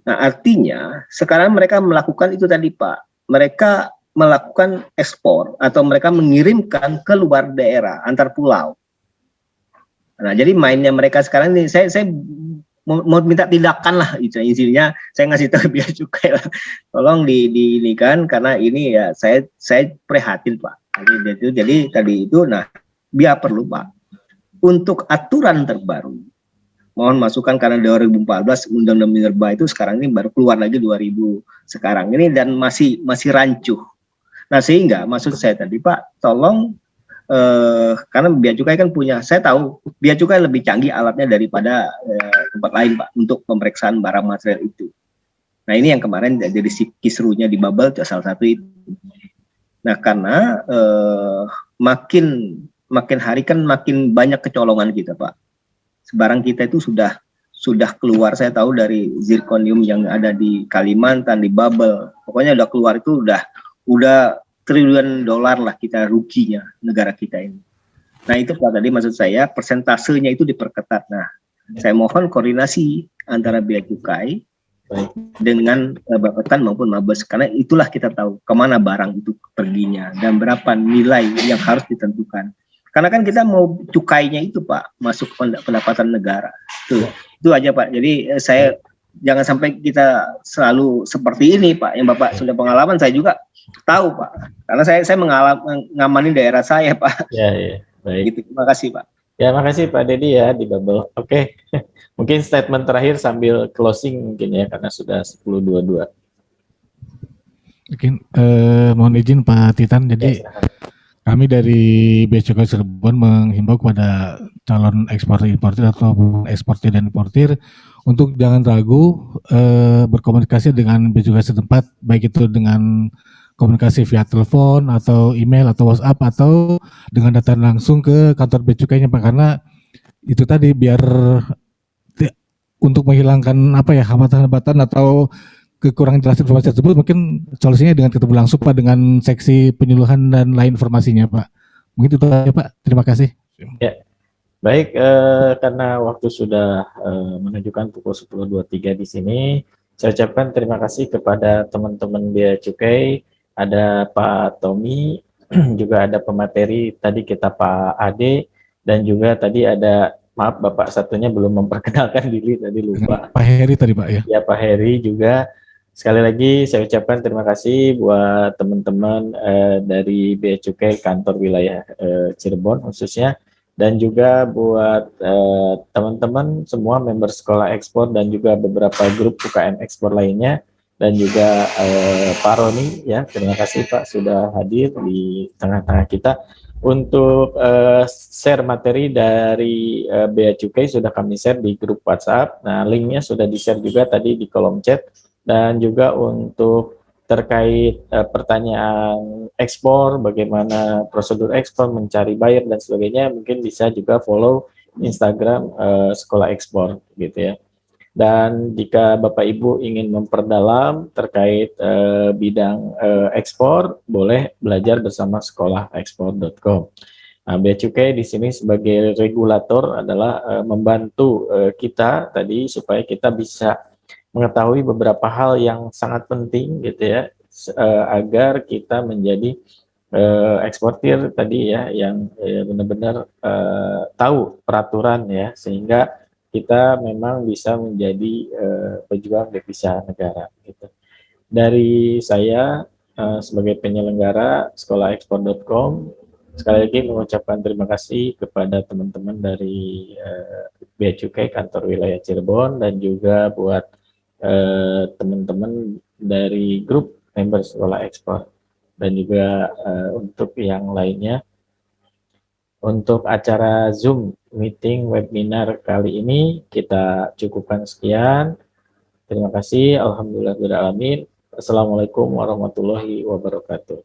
Nah artinya sekarang mereka melakukan itu tadi Pak, mereka melakukan ekspor atau mereka mengirimkan ke luar daerah antar pulau. Nah jadi mainnya mereka sekarang ini saya mau minta tindakan lah itu intinya, saya ngasih tahu bea cukai lah, tolong ini kan, karena ini ya saya prihatin Pak. Jadi tadi itu nah biar perlu Pak untuk aturan terbaru mohon masukan karena 2014 Undang-Undang Minerba itu sekarang ini baru keluar lagi 2000 sekarang ini dan masih rancuh. Nah sehingga maksud saya tadi Pak, tolong karena Bea Cukai kan punya, saya tahu Bea Cukai lebih canggih alatnya daripada tempat lain Pak untuk pemeriksaan barang material itu. Nah ini yang kemarin jadi kisruhnya di bubble itu salah satu itu. Nah karena makin hari kan makin banyak kecolongan kita Pak. Barang kita itu sudah keluar, saya tahu dari zirconium yang ada di Kalimantan, di bubble, pokoknya udah keluar itu udah triliun dolar lah kita ruginya negara kita ini. Nah itu Pak tadi maksud saya persentasenya itu diperketat. Nah saya mohon koordinasi antara Bea Cukai dengan Bapeten maupun Mabes, karena itulah kita tahu kemana barang itu perginya dan berapa nilai yang harus ditentukan. Karena kan kita mau cukainya itu Pak masuk pendapatan negara. Itu aja Pak. Jadi saya jangan sampai kita selalu seperti ini Pak. Yang Bapak sudah pengalaman, saya juga tahu Pak. Karena saya mengamani daerah saya Pak. Ya, baik. Gitu. Terima kasih Pak. Ya, makasih Pak Dedi ya di bubble. Oke. Mungkin statement terakhir sambil closing mungkin ya karena sudah 10.22. Mungkin mohon izin Pak Titan, jadi kami dari Bea Cukai Cirebon menghimbau kepada calon eksportir importir atau eksportir dan importir untuk jangan ragu berkomunikasi dengan Bea Cukai setempat, baik itu dengan komunikasi via telepon atau email atau WhatsApp atau dengan datang langsung ke kantor Bea Cukainya Pak, karena itu tadi biar untuk menghilangkan hambatan-hambatan atau kekurangan jelas informasi tersebut, mungkin solusinya dengan ketemu langsung Pak dengan seksi penyuluhan dan lain informasinya Pak. Mungkin itu aja Pak. Terima kasih. Ya, baik, karena waktu sudah menunjukkan pukul 10.23 di sini, saya ucapkan terima kasih kepada teman-teman Bea Cukai, ada Pak Tommy, juga ada pemateri tadi kita Pak Ade, dan juga tadi ada, maaf Bapak satunya belum memperkenalkan diri tadi lupa. Pak Heri tadi Pak ya. Ya Pak Heri juga. Sekali lagi saya ucapkan terima kasih buat teman-teman dari Bea Cukai kantor wilayah Cirebon khususnya, dan juga buat teman-teman semua member sekolah ekspor dan juga beberapa grup UKM ekspor lainnya, dan juga Pak Roni ya, terima kasih Pak sudah hadir di tengah-tengah kita untuk share materi dari Bea Cukai. Sudah kami share di grup WhatsApp. Nah linknya sudah di-share juga tadi di kolom chat. Dan juga untuk terkait pertanyaan ekspor, bagaimana prosedur ekspor, mencari buyer dan sebagainya, mungkin bisa juga follow Instagram Sekolah Ekspor gitu ya. Dan jika Bapak Ibu ingin memperdalam terkait bidang ekspor, boleh belajar bersama sekolahelekspor.com. Nah, Bea Cukai di sini sebagai regulator adalah membantu kita tadi supaya kita bisa mengetahui beberapa hal yang sangat penting gitu ya, agar kita menjadi eksportir tadi ya yang benar-benar tahu peraturan ya, sehingga kita memang bisa menjadi pejuang devisa negara gitu. Dari saya sebagai penyelenggara sekolahelekspor.com, sekali lagi mengucapkan terima kasih kepada teman-teman dari Bea Cukai kantor wilayah Cirebon, dan juga buat teman-teman dari grup member sekolah ekspor, dan juga untuk yang lainnya. Untuk acara Zoom meeting webinar kali ini kita cukupkan sekian. Terima kasih. Alhamdulillahirabbil alamin. Assalamualaikum warahmatullahi wabarakatuh.